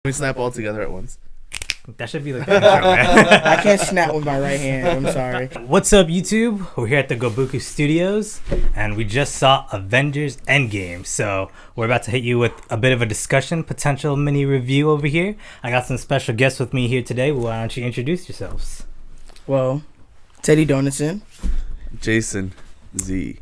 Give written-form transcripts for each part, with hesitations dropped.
We snap all together at once. That should be like the intro, man. I can't snap with my right hand. I'm sorry. What's up, YouTube? We're here at the Gobuku Studios, and we just saw Avengers Endgame. So we're about to hit you with a bit of a discussion, potential mini review over here. I got some special guests with me here today. Why don't you introduce yourselves? Well, Teddy Donaldson. Jason Z.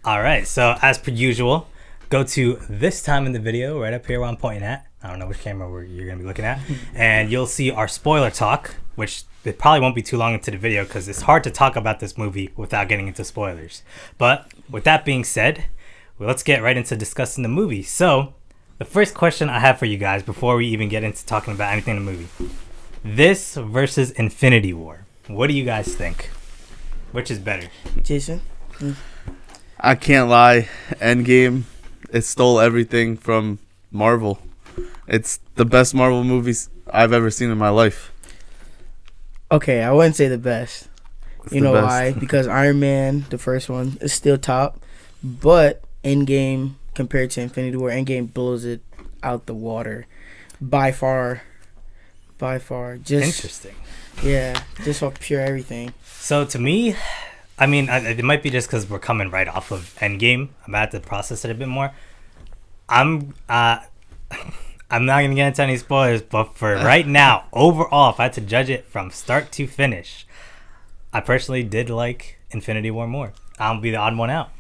All right. So as per usual, go to this time in the video right up here where I'm pointing at. I don't know which camera you're going to be looking at. And you'll see our spoiler talk, which it probably won't be too long into the video because it's hard to talk about this movie without getting into spoilers. But with that being said, well, let's get right into discussing the movie. So the first question I have for you guys before we even get into talking about anything in the movie. This versus Infinity War. What do you guys think? Which is better? Jason. I can't lie. Endgame, it stole everything from Marvel. It's the best Marvel movies I've ever seen in my life. Okay, I wouldn't say the best. It's You the know best. why? Because Iron Man, the first one, is still top. But Endgame, compared to Infinity War, Endgame blows it out the water. By far. Just Interesting. Yeah, just off pure everything. So to me, I mean, it might be just because we're coming right off of Endgame. I'm about to process it a bit more. I'm not going to get into any spoilers, but for right now, overall, if I had to judge it from start to finish, I personally did like Infinity War more. I'll be the odd one out.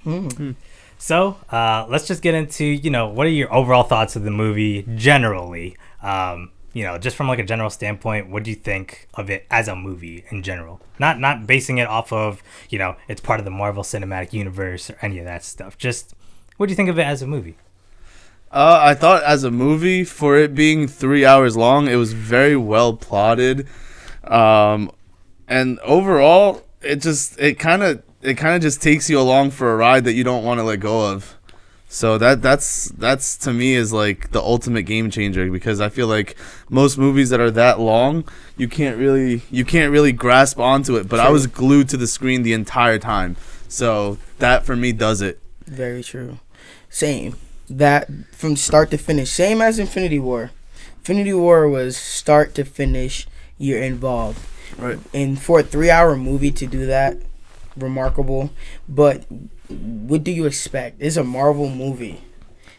So let's just get into, what are your overall thoughts of the movie generally? Just from like a general standpoint, what do you think of it as a movie in general? Not basing it off of, it's part of the Marvel Cinematic Universe or any of that stuff. Just what do you think of it as a movie? I thought as a movie, for it being 3 hours long, it was very well plotted. And overall, it kind of just takes you along for a ride that you don't want to let go of. So that's to me is like the ultimate game changer, because I feel like most movies that are that long, you can't really grasp onto it. But True. I was glued to the screen the entire time. So that for me does it. Very true. Same. That from start to finish. Same as Infinity War. Infinity War was start to finish, you're involved. Right. And for a 3-hour movie to do that, remarkable. But what do you expect? It's a Marvel movie.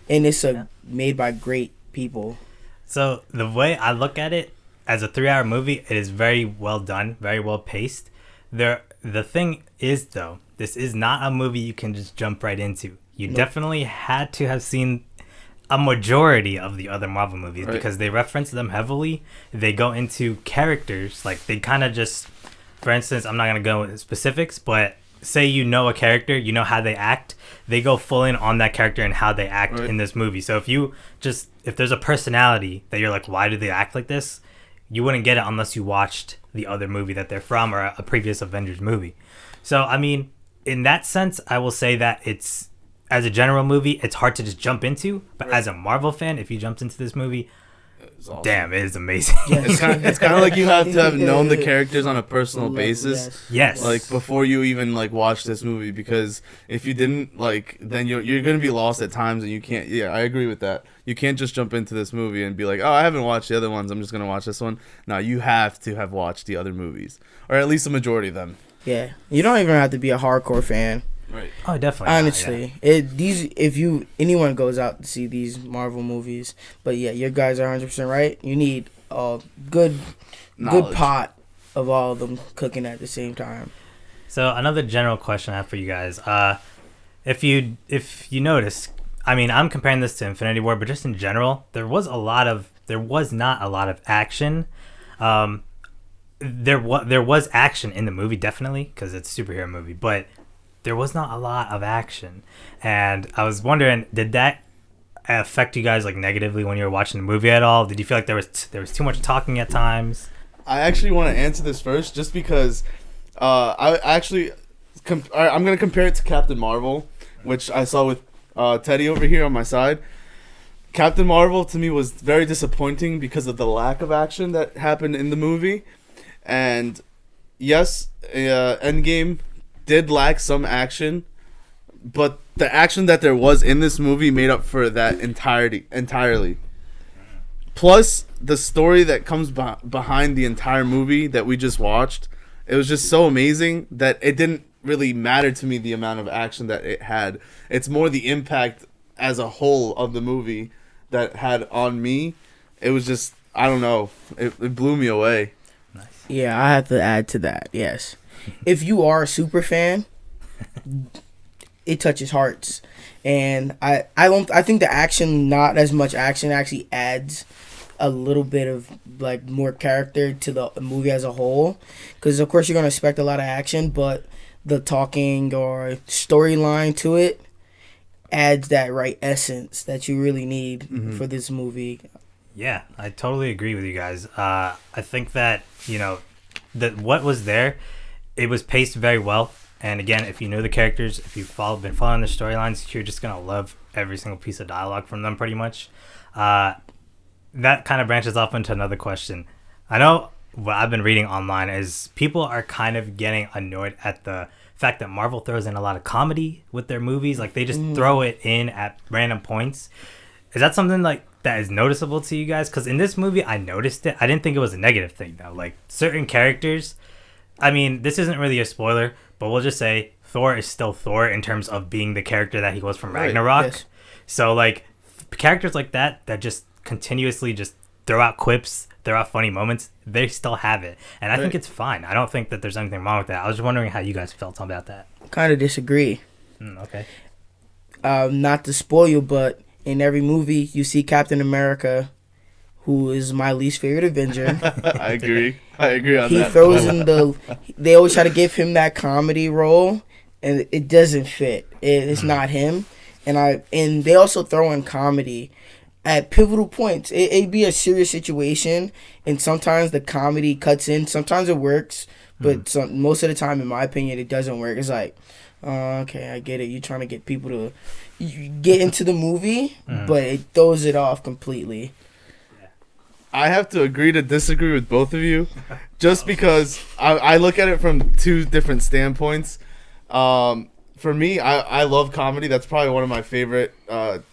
And it's made by great people. So the way I look at it, as a 3-hour movie, it is very well done, very well paced. The thing is, though, this is not a movie you can just jump right into. You definitely had to have seen a majority of the other Marvel movies, right, because they reference them heavily. They go into characters, like they kind of just, for instance, I'm not going to go into specifics, but say you know a character, you know how they act, they go full in on that character and how they act in this movie. So if there's a personality that you're like, why do they act like this? You wouldn't get it unless you watched the other movie that they're from or a previous Avengers movie. So, I mean, in that sense, I will say that it's, as a general movie, it's hard to just jump into. But as a Marvel fan, if you jumped into this movie, Awesome. damn, it is amazing. It's kind of like you have to have known the characters on a personal basis. Yes. Like before you even like watch this movie, because if you didn't, like, then you're gonna be lost at times, and you can't. Yeah, I agree with that. You can't just jump into this movie and be like, oh, I haven't watched the other ones, I'm just gonna watch this one. No, you have to have watched the other movies, or at least a majority of them. Yeah. You don't even have to be a hardcore fan. Right. Oh, definitely. Honestly, anyone goes out to see these Marvel movies, but yeah, your guys are 100% right. You need a good Knowledge. pot of all of them cooking at the same time. So another general question I have for you guys. If you notice, I mean, I'm comparing this to Infinity War, but just in general, there was not a lot of action. There was action in the movie, definitely, because it's a superhero movie, but there was not a lot of action. And I was wondering, did that affect you guys like negatively when you were watching the movie at all? Did you feel like there was too much talking at times? I actually want to answer this first, just because I'm going to compare it to Captain Marvel, which I saw with Teddy over here on my side. Captain Marvel to me was very disappointing because of the lack of action that happened in the movie. And yes, Endgame did lack some action, but the action that there was in this movie made up for that entirely. plus the story that comes behind the entire movie that we just watched, it was just so amazing that it didn't really matter to me the amount of action that it had. It's more the impact as a whole of the movie that had on me. It was just, I don't know, it blew me away. Nice. Yeah, I have to add to that. Yes, if you are a super fan, it touches hearts, and I think the action, not as much action, actually adds a little bit of like more character to the movie as a whole, because of course you're gonna expect a lot of action, but the talking or storyline to it adds that right essence that you really need for this movie. Yeah, I totally agree with you guys. I think that, that what was there, it was paced very well. And again, if you know the characters, if you've been following the storylines, you're just going to love every single piece of dialogue from them pretty much. That kind of branches off into another question. I know what I've been reading online is people are kind of getting annoyed at the fact that Marvel throws in a lot of comedy with their movies. Like, they just throw it in at random points. Is that something like that is noticeable to you guys? Because in this movie, I noticed it. I didn't think it was a negative thing, though. Like, certain characters, I mean, this isn't really a spoiler, but we'll just say Thor is still Thor in terms of being the character that he was from Ragnarok. Yes. So, like, characters like that just continuously just throw out quips, throw out funny moments, they still have it. And I think it's fine. I don't think that there's anything wrong with that. I was just wondering how you guys felt about that. Kind of disagree. Okay. Not to spoil you, but in every movie, you see Captain America, who is my least favorite Avenger. I agree on that. He throws in they always try to give him that comedy role, and it doesn't fit. It's not him. And they also throw in comedy at pivotal points. It'd be a serious situation, and sometimes the comedy cuts in. Sometimes it works, but most of the time, in my opinion, it doesn't work. It's like, okay, I get it. You're trying to get people to get into the movie, but it throws it off completely. I have to agree to disagree with both of you, just because I look at it from two different standpoints. For me, I love comedy. That's probably one of my favorite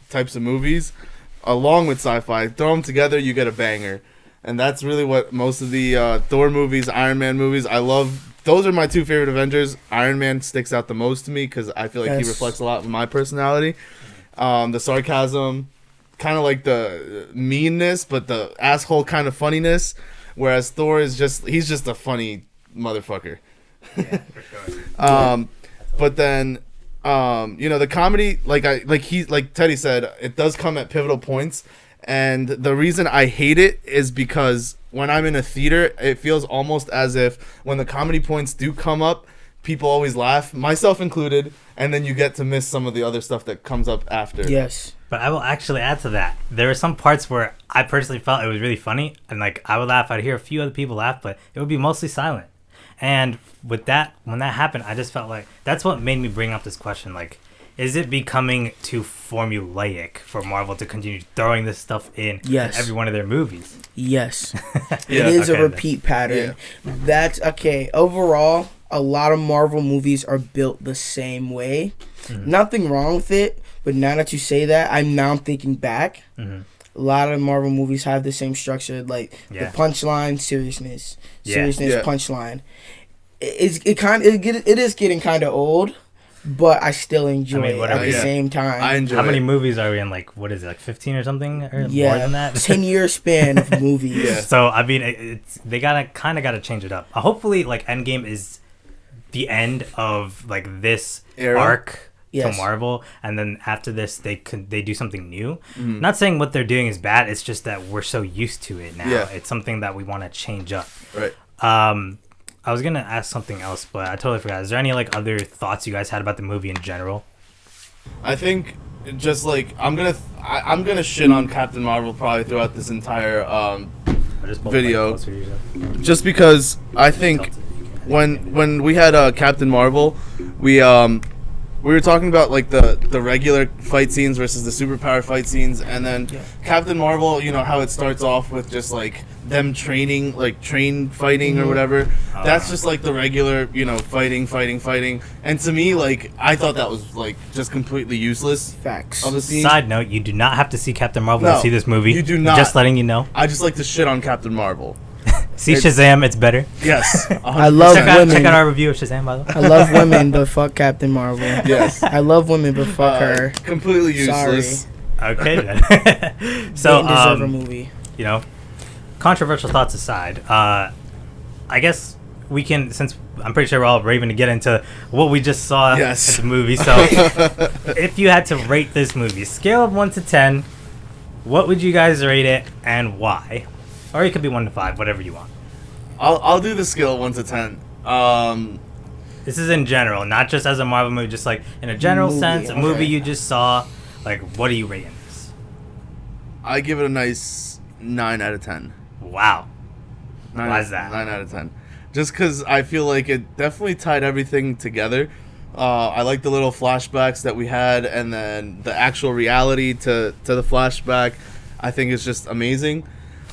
types of movies, along with sci-fi. Throw them together, you get a banger. And that's really what most of the Thor movies, Iron Man movies, I love. Those are my two favorite Avengers. Iron Man sticks out the most to me because I feel like he reflects a lot of my personality. The sarcasm, kind of like the meanness, but the asshole kind of funniness. Whereas Thor is he's just a funny motherfucker. Yeah, for sure. But then, the comedy, like Teddy said, it does come at pivotal points. And the reason I hate it is because when I'm in a theater, it feels almost as if when the comedy points do come up, people always laugh, myself included, and then you get to miss some of the other stuff that comes up after. Yes. But I will actually add to that. There were some parts where I personally felt it was really funny, and like I would laugh. I'd hear a few other people laugh, but it would be mostly silent. And with that, when that happened, I just felt like that's what made me bring up this question. Like, is it becoming too formulaic for Marvel to continue throwing this stuff in every one of their movies? Yes. It is a repeat pattern. Yeah. That's okay. Overall, a lot of Marvel movies are built the same way. Nothing wrong with it, but now that you say that, I'm thinking back. A lot of Marvel movies have the same structure, like the punchline, seriousness, punchline. It is getting kind of old, but I still enjoy it at the same time. I enjoy How many movies are we in? Like, what is it, like 15 or something? Or more than that? 10-year span of movies. Yeah. So, I mean, they kind of got to change it up. Hopefully, like, Endgame is the end of, like, this arc to Marvel, and then after this, they do something new. Not saying what they're doing is bad, it's just that we're so used to it now. Yeah. It's something that we want to change up. Right. I was gonna ask something else, but I totally forgot. Is there any like other thoughts you guys had about the movie in general? I think just like I'm gonna shit on Captain Marvel probably throughout this entire video, just because I think when we had Captain Marvel, we we were talking about like the regular fight scenes versus the superpower fight scenes, and then Captain Marvel, you know how it starts off with just like them training, like train fighting or whatever. That's just like the regular, you know, fighting. And to me, like, I thought that was like just completely useless. Facts. Of the scene. Side note: you do not have to see Captain Marvel to No, see this movie. you do not. Just letting you know. I just like to shit on Captain Marvel. See Shazam, it's better. Yes. I love women. Check out our review of Shazam, by the way. I love women, but fuck Captain Marvel. Yes. I love women, but fuck her. Completely useless. Okay then. So, Didn't deserve a movie. you know, controversial thoughts aside, I guess we can, since I'm pretty sure we're all raving to get into what we just saw Yes. at the movie. So, if you had to rate this movie, scale of 1 to 10, what would you guys rate it and why? Or it could be 1 to 5, whatever you want. I'll do the scale 1 to 10. This is in general, not just as a Marvel movie, just like in a general Movie, sense, a movie okay. you just saw. Like, what are you rating this? I give it a nice 9 out of 10. Wow. 9 Why is that? 9 out of 10. Just because I feel like it definitely tied everything together. I like the little flashbacks that we had, and then the actual reality to the flashback, I think is just amazing.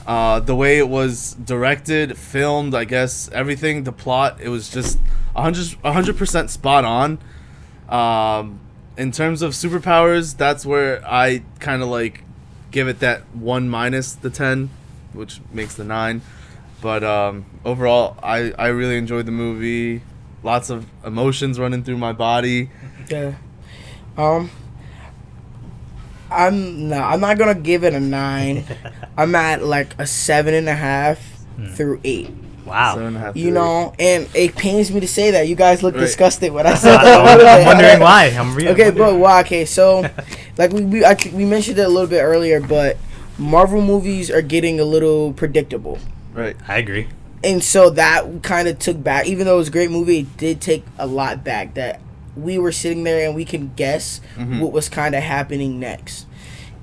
The way it was directed, filmed, I guess, everything, the plot, it was just 100% spot on. In terms of superpowers, that's where I kind of like give it that 1 minus the 10, which makes the 9. But overall, I really enjoyed the movie. Lots of emotions running through my body. Yeah. I'm not gonna give it a 9. I'm at like a 7.5 through 8. Wow. 7.5 You to know, and it pains me to say that. You guys look Right. disgusted when I said I'm that. wondering why. I'm really Okay, but why? Okay, so like we mentioned it a little bit earlier, but Marvel movies are getting a little predictable. Right. I agree. And so that kind of took back, even though it was a great movie, it did take a lot back. That we were sitting there and we can guess what was kind of happening next.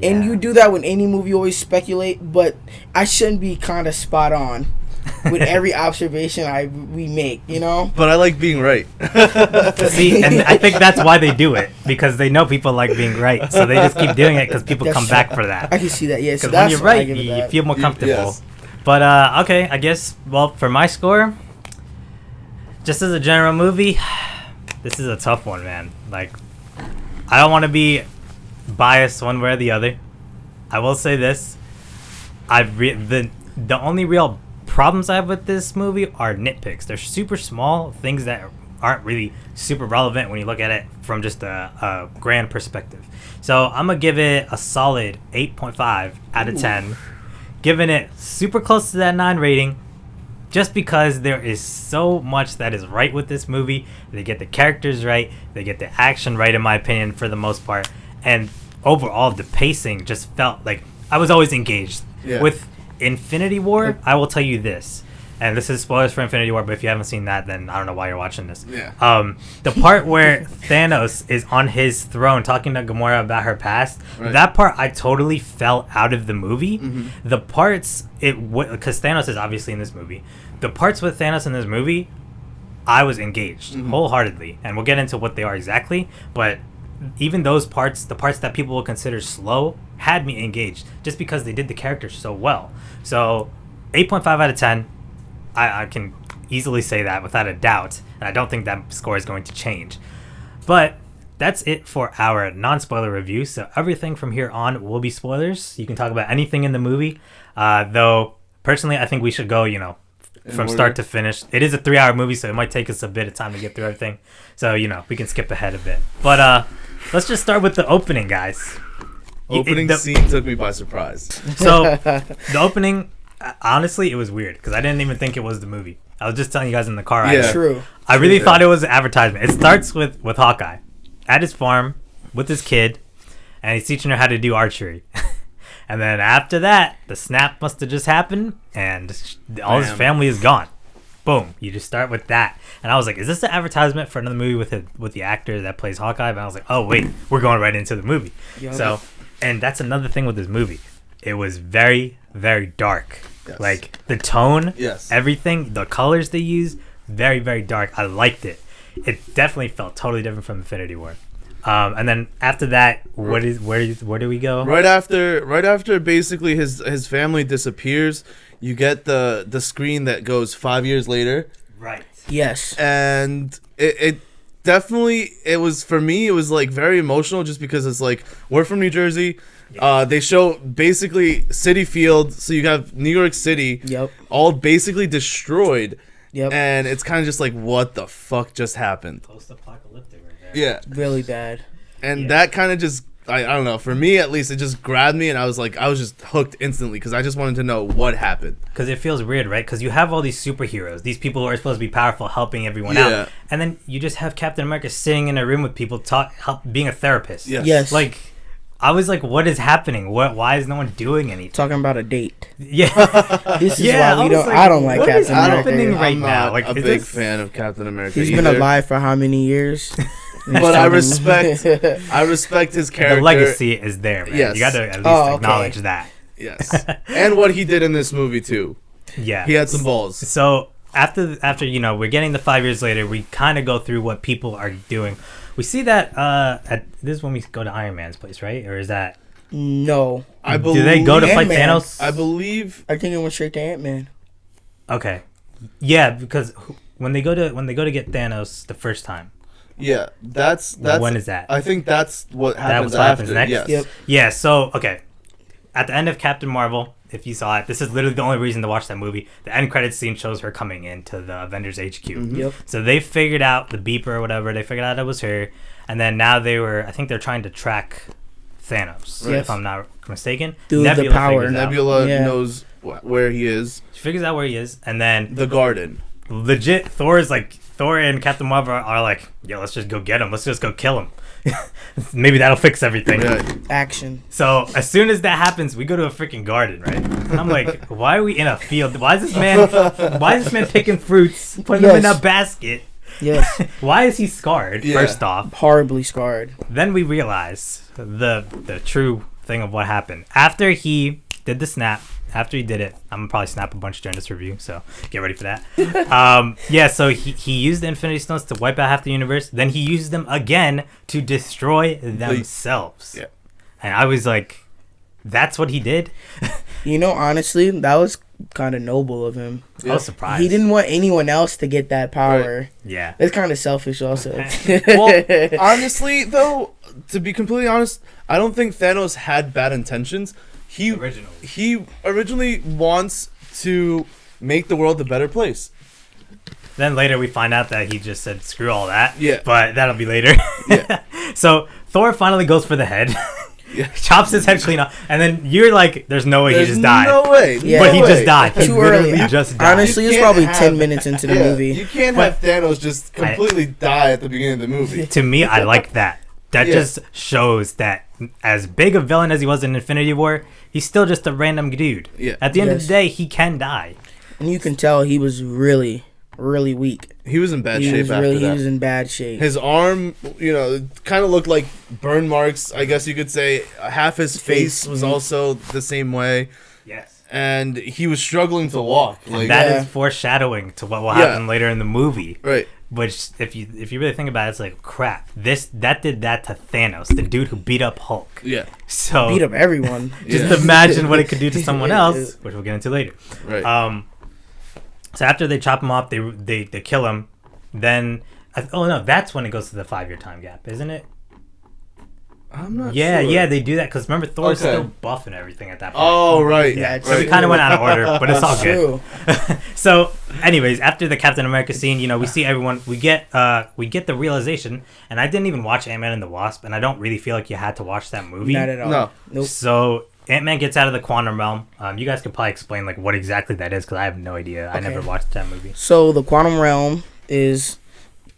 And Yeah. you do that with any movie, you always speculate, but I shouldn't be kind of spot on with every observation we make, you know? But I like being right. See, and I think that's why they do it, because they know people like being right, so they just keep doing it because people That's come true. back for that. I can see that, yeah. So Because when that's you're why I right, give it you that. feel more comfortable. Yes. But okay, I guess. Well, for my score, just as a general movie, this is a tough one, man. Like, I don't want to be biased one way or the other. I will say this: the only real problems I have with this movie are nitpicks. They're super small things that aren't really super relevant when you look at it from just a grand perspective. So I'm gonna give it a solid 8.5 out of 10. Giving it super close to that 9 rating, just because there is so much that is right with this movie. They get the characters right, they get the action right, in my opinion, for the most part, and overall the pacing just felt like I was always engaged. Yeah. With Infinity War, I will tell you this, and this is spoilers for Infinity War, but if you haven't seen that, then I don't know why you're watching this. Yeah. The part where Thanos is on his throne talking to Gamora about her past, Right. that part I totally fell out of the movie. Mhm. The parts, because Thanos is obviously in this movie, the parts with Thanos in this movie, I was engaged wholeheartedly, and we'll get into what they are exactly, but even those parts, the parts that people will consider slow, had me engaged, just because they did the characters so well. So, 8.5 out of 10. I can easily say that without a doubt, and I don't think that score is going to change. But that's it for our non-spoiler review. So everything from here on will be spoilers. You can talk about anything in the movie, though personally I think we should go, from start to finish. It is a 3-hour movie, so it might take us a bit of time to get through everything. So we can skip ahead a bit. But let's just start with the opening, guys. Opening scene took me by surprise. So the opening, honestly, it was weird because I didn't even think it was the movie. I was just telling you guys in the car. Yeah. True. I really thought it was an advertisement. It starts with Hawkeye at his farm with his kid, and he's teaching her how to do archery. And then after that, the snap must have just happened, and all his family is gone. Boom. You just start with that. And I was like, is this an advertisement for another movie with the actor that plays Hawkeye? And I was like, oh, wait, we're going right into the movie. Yep. So, and that's another thing with this movie. It was very, very dark. Yes. Like, the tone, Yes. everything, the colors they use, very, very dark. I liked it. It definitely felt totally different from Infinity War. And then after that, where do we go? Right after basically his family disappears, you get the screen that goes 5 years later. Right. Yes. And it definitely, it was, for me, it was like very emotional just because it's like, we're from New Jersey. They show basically Citi Field, so you have New York City, all basically destroyed. Yep. And it's kind of just like, what the fuck just happened? Post-apocalyptic right there. Yeah. Really bad. And that kind of just, I don't know, for me at least, it just grabbed me, and I was just hooked instantly because I just wanted to know what happened. Because it feels weird, right? Because you have all these superheroes, these people who are supposed to be powerful, helping everyone out, and then you just have Captain America sitting in a room with people, being a therapist. Yes. Like, I was like, what is happening? Why is no one doing anything? Talking about a date. Yeah. This is why we don't. Like, I don't like what Captain is America. happening right I'm now? not Like, a big fan of Captain America. He's been alive for how many years? But I respect his character. The legacy is there, man. Yes. You got to at least acknowledge that. Yes. And what he did in this movie too. Yeah. He had some balls. So after we're getting the 5 years later, we kind of go through what people are doing. We see that this is when we go to Iron Man's place, right? Or is that no? I believe. Do they go to fight Ant-Man. Thanos? I believe. I think it went straight to Ant-Man. Okay. Yeah, because when they go to get Thanos the first time. Yeah, that's when is that? I think that's what happens That what after. happens next. Yes. Yep. Yeah. So okay, at the end of Captain Marvel, if you saw it, this is literally the only reason to watch that movie. The end credits scene shows her coming into the Avengers HQ. Mm-hmm. Yep. So they figured out the beeper or whatever. They figured out it was her, and then now I think they're trying to track Thanos, Yes. if I'm not mistaken. Through the power. figures out. Nebula knows where he is. She figures out where he is, and then The garden. legit Thor and Captain Marvel are like, yo, let's just go get him. Let's just go kill him. Maybe that'll fix everything. Right. Action. So as soon as that happens, we go to a freaking garden, right? And I'm like, why are we in a field? Why is this man picking fruits, putting them in a basket? Yes. Why is he scarred? Yeah. First off, Horribly scarred. then we realize the true thing of what happened after he did the snap. After he did it, I'm gonna probably snap a bunch during this review, so get ready for that. So he used the Infinity Stones to wipe out half the universe. Then he used them again to destroy themselves. Yeah. And I was like, that's what he did? You know, honestly, that was kind of noble of him. I was surprised. He didn't want anyone else to get that power. Right. Yeah. It's kind of selfish also. Well, honestly, though, to be completely honest, I don't think Thanos had bad intentions. He originally wants to make the world a better place. Then later we find out that he just said, screw all that. Yeah. But that'll be later. Yeah. So Thor finally goes for the head. Yeah. Chops his head clean off. And then you're like, there's no way he just died. No way. Yeah. But he No just way. died. He Too early. literally just died. Honestly, it's You probably can't 10 have- minutes into the Yeah, movie. you can't have Thanos just completely die at the beginning of the movie. To me, I like that. That just shows that as big a villain as he was in Infinity War, he's still just a random dude. Yeah. At the end of Yes. the day, he can die. And you can tell he was really, really weak. He was in bad shape He was after in bad shape. His arm, kind of looked like burn marks, I guess you could say. Half his face was also the same way. Yes. And he was struggling to walk. Like, That is foreshadowing to what will happen later in the movie. right. Which, if you really think about it, it's like, crap. That did that to Thanos, the dude who beat up Hulk. Yeah. So Beat up everyone. just imagine what it could do to someone else, which we'll get into later. Right. So after they chop him off, they kill him. Then, that's when it goes to the 5-year time gap, isn't it? I'm not Yeah, sure. yeah, they do that because remember Thor's Okay. still buff and everything at that point. Oh, right. Yeah, That's so we right. kind of went out of order, but it's all good. True. So, anyways, after the Captain America scene, we see everyone. We get the realization, and I didn't even watch Ant-Man and the Wasp, and I don't really feel like you had to watch that movie. Not at all. No. Nope. So Ant-Man gets out of the quantum realm. You guys could probably explain like what exactly that is because I have no idea. I never watched that movie. So the quantum realm is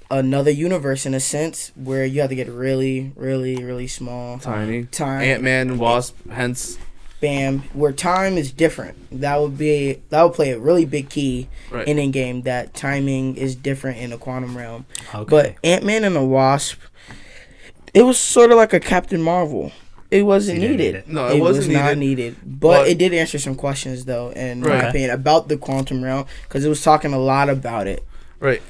another universe in a sense where you have to get really, really, really small. Tiny. Time. Ant-Man, Wasp, hence. Bam. Where time is different. That would play a really big key Right. in in-game, that timing is different in the quantum realm. Okay. But Ant-Man and the Wasp, it was sort of like a Captain Marvel. It wasn't You didn't needed. need it. No, it wasn't was not needed. needed. But- But it did answer some questions, though, in Right. my opinion, about the quantum realm, because it was talking a lot about it. Right.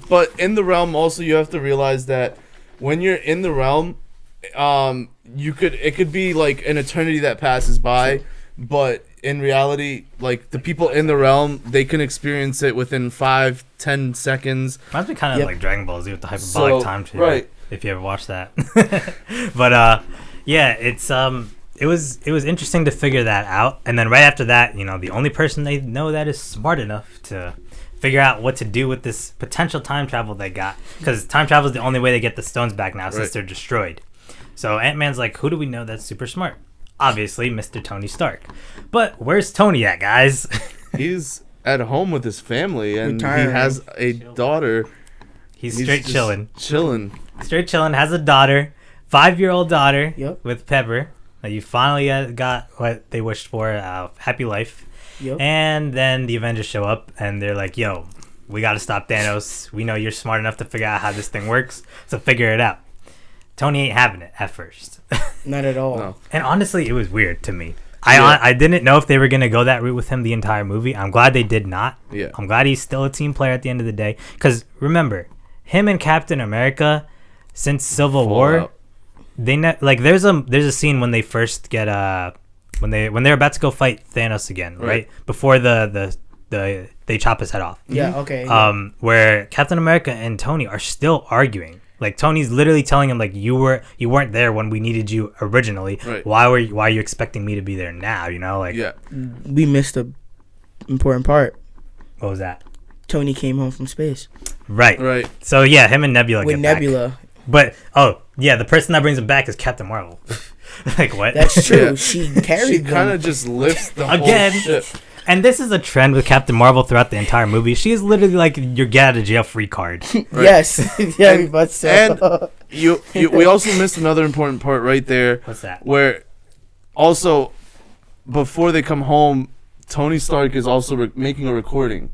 But in the realm also you have to realize that when you're in the realm, it could be like an eternity that passes by, but in reality, like the people in the realm, they can experience it within 5-10 seconds. Reminds me kind of Yep. like Dragon Ball Z with the hyperbolic time too. right. If you ever watched that. But yeah, it was interesting to figure that out. And then right after that, you know, the only person they know that is smart enough to figure out what to do with this potential time travel they got, because time travel is the only way they get the stones back now since they're destroyed. So Ant-Man's like, who do we know that's super smart? Obviously, Mr. Tony Stark. But where's Tony at, guys? He's at home with his family, and Retiring. he has a daughter. He's straight just chilling. Chilling. Has a daughter, 5-year-old daughter. Yep. With Pepper. That you finally got what they wished for, happy life. Yep. And then the Avengers show up, and they're like, yo, we got to stop Thanos. We know you're smart enough to figure out how this thing works, so figure it out. Tony ain't having it at first. Not at all. No. And honestly, it was weird to me. Yeah. I didn't know if they were going to go that route with him the entire movie. I'm glad they did not. Yeah. I'm glad he's still a team player at the end of the day. Because remember, him and Captain America, since Civil War, Fallout. they like there's a scene when they first get when they're about to go fight Thanos again, right? Before they chop his head off. Yeah. Okay. Where Captain America and Tony are still arguing. Like Tony's literally telling him like you weren't there when we needed you originally. Right. Why are you expecting me to be there now? You know, like Yeah. We missed a important part. what was that? Tony came home from space Right. So yeah, him and Nebula with get back. Nebula. But the person that brings him back is Captain Marvel. Like what? That's true. Yeah. She She carried kind them. of just lifts the Again. whole ship. And this is a trend with Captain Marvel throughout the entire movie. She is literally like your get out of jail free card. Right. Yes. Yeah. And- But so. and we also missed another important part right there, What's that? where also before they come home, Tony Stark is also making a recording.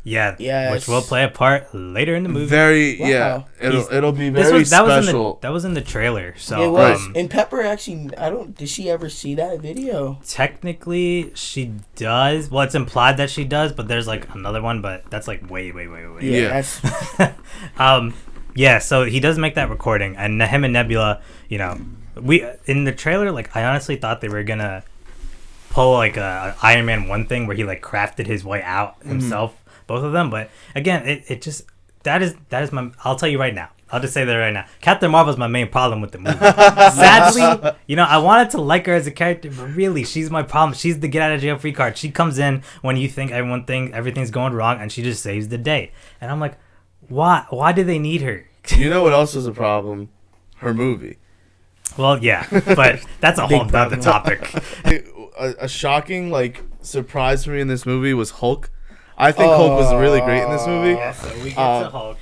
Yeah. Yes. Which will play a part later in the movie. Very Wow. yeah. He's- It'll be This very was that was in the special. that was in the trailer. So It was. um, And Pepper actually, did she ever see that video? technically she does. Well, it's implied that she does, but there's like another one, but that's like way. Yeah. That's Yeah, so he does make that recording, and him and Nebula, you know, we in the trailer, like I honestly thought they were gonna pull like a Iron Man 1 thing where he like crafted his way out himself, both of them. But again, it just that is my. I'll tell you right now. I'll just say that right now. Captain Marvel's my main problem with the movie. Sadly, you know, I wanted to like her as a character, but really, she's my problem. She's the get out of jail free card. She comes in when you think everything's going wrong, and she just saves the day. And I'm like, why? Why do they need her? You know what else was a problem? Her movie. Well, yeah, but that's a whole other topic. A shocking surprise for me in this movie was Hulk. I think Hulk was really great in this movie. So we get to Hulk.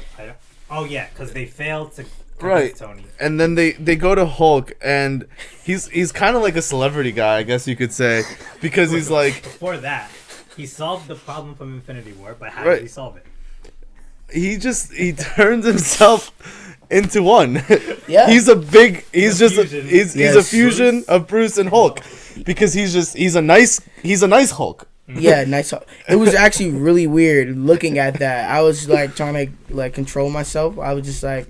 Oh yeah, because they failed to Right. Tony. And then they go to Hulk, and he's kind of like a celebrity guy, I guess you could say, because he's like Before that, he solved the problem from Infinity War, but how Right. did he solve it? he turns himself into one. Yeah. He's a fusion. he's a Yes. fusion of Bruce and Hulk, because he's a nice Hulk. Yeah, nice. It was actually really weird looking at that. I was like trying to control myself. I was just like,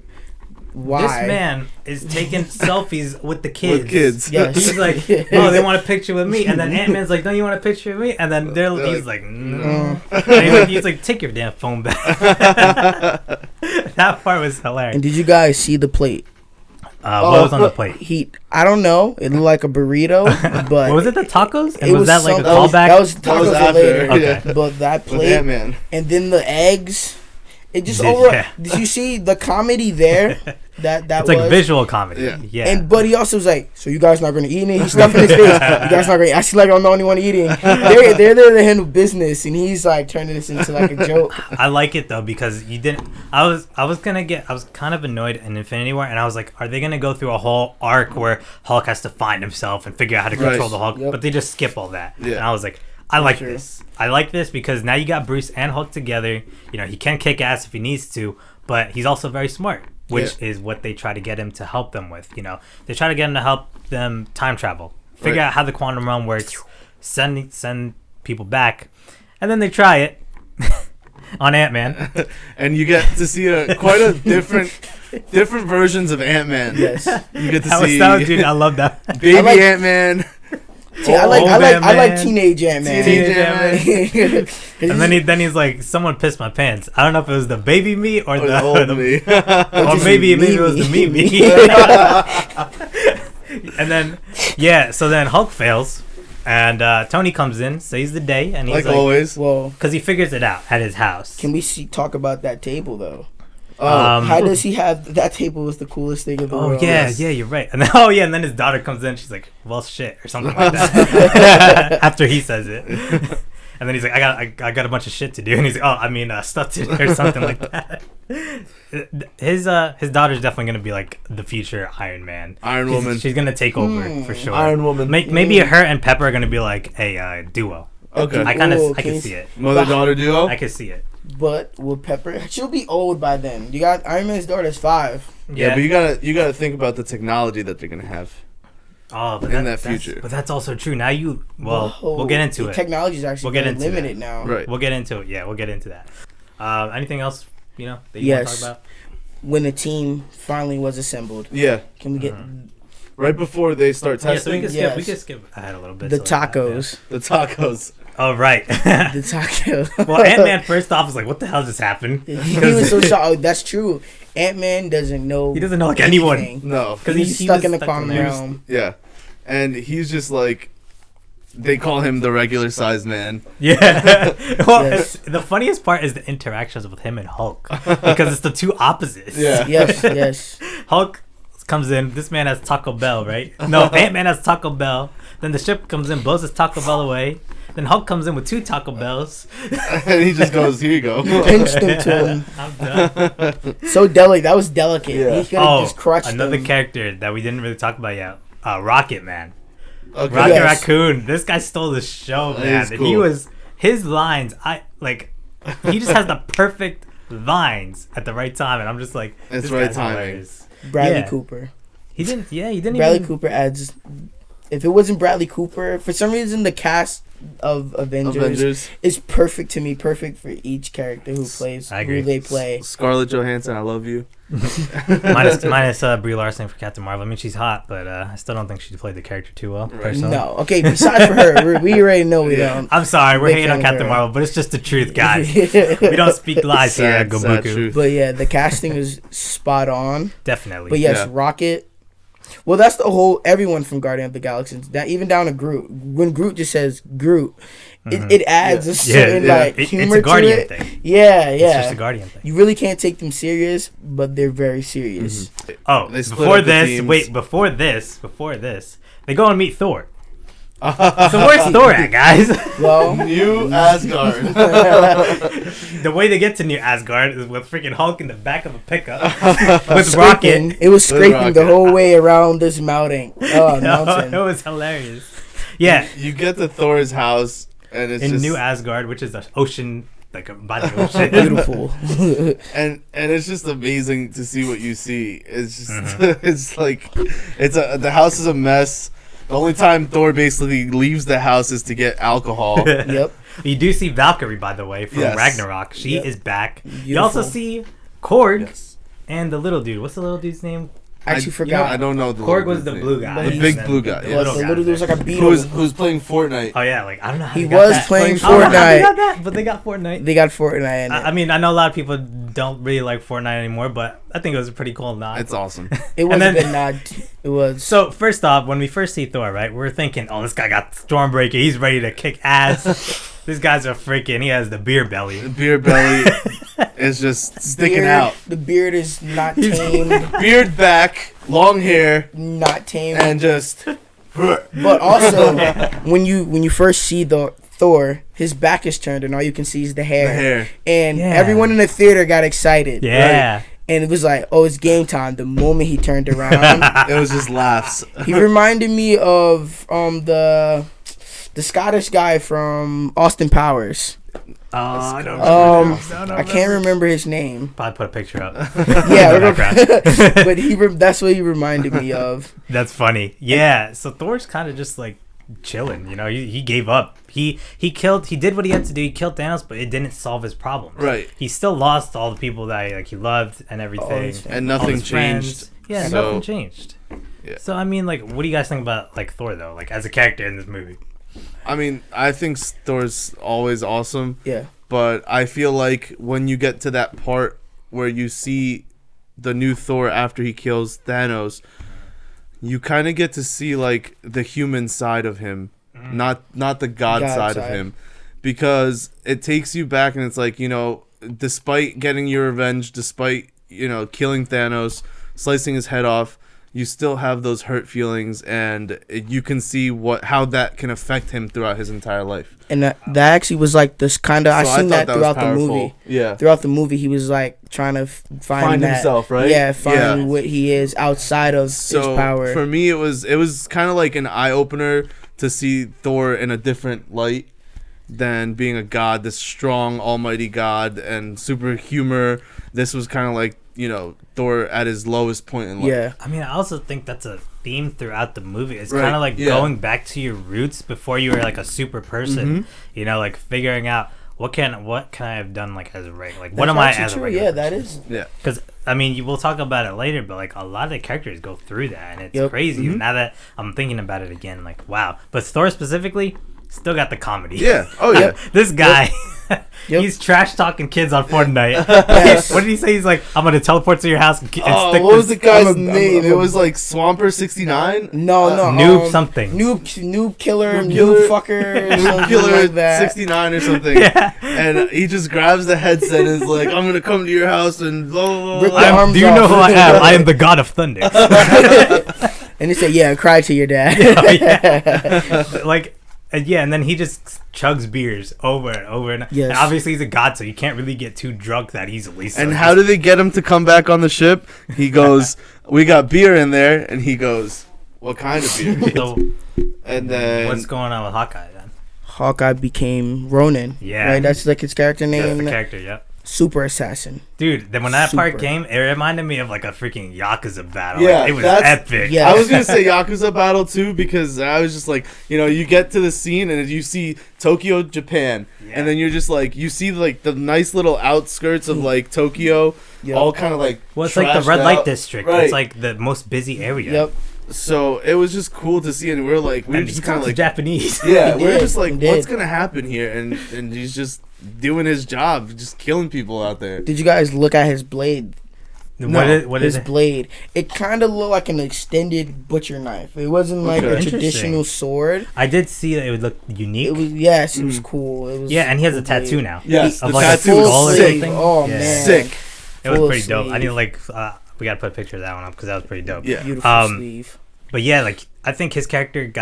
why? This man is taking selfies with the kids. With kids. Yes. He's like, oh, they want a picture with me, and then Ant-Man's like, don't you want a picture with me? And then he's like, no. And he's like, take your damn phone back. That part was hilarious. And did you guys see the plate? What was on the plate? I don't know. It looked like a burrito, but Was it the tacos? And it was that like a some- callback? That was That was tacos after, later. yeah. But that With plate, Ant-Man. and then the eggs. It just Yeah. Did you see the comedy there? That It's was like visual comedy. Yeah. Yeah. And but he also was like, so you guys not gonna eat it? He's stuffing his face. You guys not gonna eat? I see like I'm the only one eating. They're there to handle business, and he's like turning this into like a joke. I like it though because you didn't. I was kind of annoyed in Infinity War, and I was like, are they gonna go through a whole arc where Hulk has to find himself and figure out how to control Right. the Hulk? Yep. But they just skip all that. Yeah. And I was like, I like Sure. this. I like this because now you got Bruce and Hulk together. You know, he can kick ass if he needs to, but he's also very smart, which is what they try to get him to help them with. You know, they try to get him to help them time travel, figure Right. out how the quantum realm works, send people back, and then they try it on Ant-Man. And you get to see quite a different different versions of Ant-Man. Yes. You get to That was see dude. I love that. baby I like- Ant-Man. I like Ant-Man. teenage Ant-Man. Teenage Ant-Man. And then he's like, someone pissed my pants. I don't know if it was the baby me or Or the, the old me. or Just maybe it was the me. me. And then so then Hulk fails, and Tony comes in, saves the day, and he's Like like, always. Well, because he figures it out at his house. can we talk about that table though? Oh, How does he have that table? Was the coolest thing in the Oh world. yeah, Yes. yeah, you're right. And then and then his daughter comes in. She's like, "Well, shit," or something like that. After he says it, and then he's like, "I got a bunch of shit to do," and he's like, "Oh, I mean, stuff to do," or something like that. His daughter's definitely gonna be like the future Iron Man. Iron Woman. She's gonna take over for sure. Iron Woman. Maybe her and Pepper are gonna be like a duo. Okay. I can see it. Mother-daughter duo? I can see it. But will Pepper? She'll be old by then. You got Iron Man's daughter's 5. Yeah, but you gotta think about the technology that they're gonna have. Oh, but in that future. But that's also true. Now we'll get into it. Technology is actually We'll get very into limited that. now. Right. We'll get into it. Yeah, we'll get into that. Anything else, that you want to Yes. talk about? When the team finally was assembled, Yeah. can we get Right before they start Yeah, so testing. we can skip ahead a little bit. the so like that, tacos? The tacos. yeah. Oh, right. The tacos. Well, Ant-Man first off was like, what the hell just happened? He was so shocked. Oh, that's true. Ant-Man doesn't know. He doesn't know, like, anyone. anything. No. Because He's he stuck was in the stuck quantum there. realm. Yeah. And he's just like, they call him the regular sized man. Yeah. Well, Yes. the funniest part is the interactions with him and Hulk. Because it's the two opposites. Yeah. Yes. Hulk comes in. This man has Taco Bell, right? No, Ant-Man has Taco Bell. Then the ship comes in, blows his Taco Bell away. Then Hulk comes in with 2 Taco Bells. And he just goes, here you go. Pinched him to him. I'm done. So delicate. That was delicate. Yeah. He could have Oh, just crushed another him. character that we didn't really talk about yet. Rocket Man. Okay. Rocket Yes. Raccoon. This guy stole the show, That man. is He cool. was his lines. He just has the perfect lines at the right time, and I'm just like, It's this right guy's timing. hilarious. Bradley Yeah. Cooper. He didn't Bradley even. Cooper adds. If it wasn't Bradley Cooper, for some reason the cast of Avengers is perfect to me. Perfect for each character who plays I agree. who they play. Scarlett Johansson, I love you. minus Brie Larson for Captain Marvel. I mean, she's hot, but I still don't think she played the character too well. Right. Personally. No, okay. Besides for her, we already know we Yeah. don't. I'm sorry, we're Big hating fan on of Captain her. Marvel, but it's just the truth, guys. We don't speak lies here at Sad, sad Gobuku. truth. But yeah, the casting is spot on. Definitely. But yes, Yeah. Rocket. Well, that's the whole everyone from Guardian of the Galaxy. That even down to Groot. When Groot just says Groot, it adds a certain like humor it's a Guardian to it. thing. Yeah, It's just a yeah. Guardian thing. You really can't take them serious, but they're very serious. Oh, They split before up the this, teams. before this, they go and meet Thor. So where's Thor at, guys? Well, New Asgard. The way they get to New Asgard is with freaking Hulk in the back of a pickup with scraping. Rocket. It was scraping the Rocket. whole way around this mountain. Oh, It mountain. was hilarious. Yeah, You get to Thor's house, and it's in just New Asgard, which is the ocean, like by the ocean. Beautiful. and it's just amazing to see what you see. It's just it's like the house is a mess. The only time Thor basically leaves the house is to get alcohol. Yep. You do see Valkyrie, by the way, from Yes. Ragnarok. She Yep. is back. You also see Korg and the little dude. What's the little dude's name? I actually forgot. I don't know. The Korg little was the dude's blue name. guy. But The he's- big blue guy. The Yes. Yes, the little dude was like a beetle. Who's playing Fortnite? Oh yeah, like I don't know how He they got was that. playing I don't know how they Fortnite. got that, but they got Fortnite. They got Fortnite in it. I mean, I know a lot of people don't really like Fortnite anymore, but I think it was a pretty cool nod. It's awesome. It was and a then- good nod. It was. So first off, when we first see Thor, right, we're thinking, oh, this guy got Stormbreaker. He's ready to kick ass. This guy's a freaking. He has the beer belly. The beer belly is just sticking beard, out. The beard is not tamed. Beard back, long hair, Not tamed. and just. But also, when you first see the Thor, his back is turned, and all you can see is the hair. The hair. And Yeah. everyone in the theater got excited. Yeah. And it was like, oh, it's game time. The moment he turned around, It was just laughs. he reminded me of the Scottish guy from Austin Powers. I don't I can't remember his name. Probably put a picture up. Yeah, In the background. but that's what he reminded me of. That's funny. Yeah. So Thor's kind of just like chilling. You know, he gave up. He did what he had to do. He killed Thanos, but it didn't solve his problems. Right. He still lost all the people that he loved and everything. And all nothing his friends. changed. Yeah, So- nothing changed. Yeah. So I mean, like, what do you guys think about like Thor though? Like as a character in this movie. I mean, I think Thor's always awesome, Yeah. but I feel like when you get to that part where you see the new Thor after he kills Thanos, you kind of get to see like the human side of him, not the God side of him, because it takes you back and it's like, you know, despite getting your revenge, despite, you know, killing Thanos, slicing his head off, you still have those hurt feelings, and you can see how that can affect him throughout his entire life. And that actually was like this kind of. I So seen thought that was throughout the powerful. movie. Yeah. Throughout the movie, he was like trying to find that, himself, right? Yeah, find Yeah. what he is outside of So his power. for me, it was kind of like an eye opener to see Thor in a different light than being a god, this strong, almighty god, and super humor. This was kind of like, you know, Thor at his lowest point in life. Yeah. I mean, I also think that's a theme throughout the movie. It's Right, kind of like yeah. going back to your roots before you were like a super person. You know, like figuring out what can I have done like as a regular, like what That's am I actually as a true. regular? Yeah, that is. Yeah. Because I mean, we'll talk about it later, but like a lot of the characters go through that, and it's Yep. crazy. Now that I'm thinking about it again, like wow. But Thor specifically still got the comedy. Yeah. Oh yeah. This guy. Yep. He's trash talking kids on Fortnite. Yes. What did he say? He's like, I'm gonna teleport to your house and Oh, stick what was the this guy's I'm a- name? I'm a- It was like Swamper69. No, noob something. Noob killer, Noob killer- noob fucker, Noob something Killer like that. 69 or something. Yeah. And he just grabs the headset and is like, I'm gonna come to your house and blah blah Rip blah. the blah. arms Do you know off. who I am? I am the god of thunder. And he said, "Yeah, cry to your dad." Oh, yeah. Like, and then he just chugs beers over and over and Yes. and obviously he's a god, so you can't really get too drunk that easily. So And it's how do they get him to come back on the ship? He goes, "We got beer in there," and he goes, "What kind of beer?" so And then what's going on with Hawkeye then? Hawkeye became Ronin. Yeah. Right, that's like his character That's name. the character, yep. Super assassin. Dude, then when that part Super. came, it reminded me of like a freaking Yakuza battle. Yeah, Like, it was that's- epic. Yeah. I was gonna say Yakuza battle too, because I was just like, you know, you get to the scene and you see Tokyo, Japan, Yeah. and then you're just like, you see like the nice little outskirts of like Tokyo, Yep. all kind of like Well, it's like the trashed red light out. district. Right. It's like the most busy area. Yep. So it was just cool to see, and we were And just he kind of talks like, Japanese. yeah, He we're did, just like, he did. what's gonna happen here? And he's just doing his job, just killing people out there. Did you guys look at his blade? What is his it? blade. It kind of looked like an extended butcher knife. It wasn't like Okay. a Interesting. traditional sword. I did see that it would look unique. It was it was cool. It was Yeah, and he has a cool blade. tattoo now. Yes, Of the like a tattoo full is skull or sick. something. Oh Yeah. man, Sick. It was Full pretty dope. I sleeve. need to like we gotta put a picture of that one up because that was pretty dope. Yeah. Beautiful sleeve. But yeah, like I think his character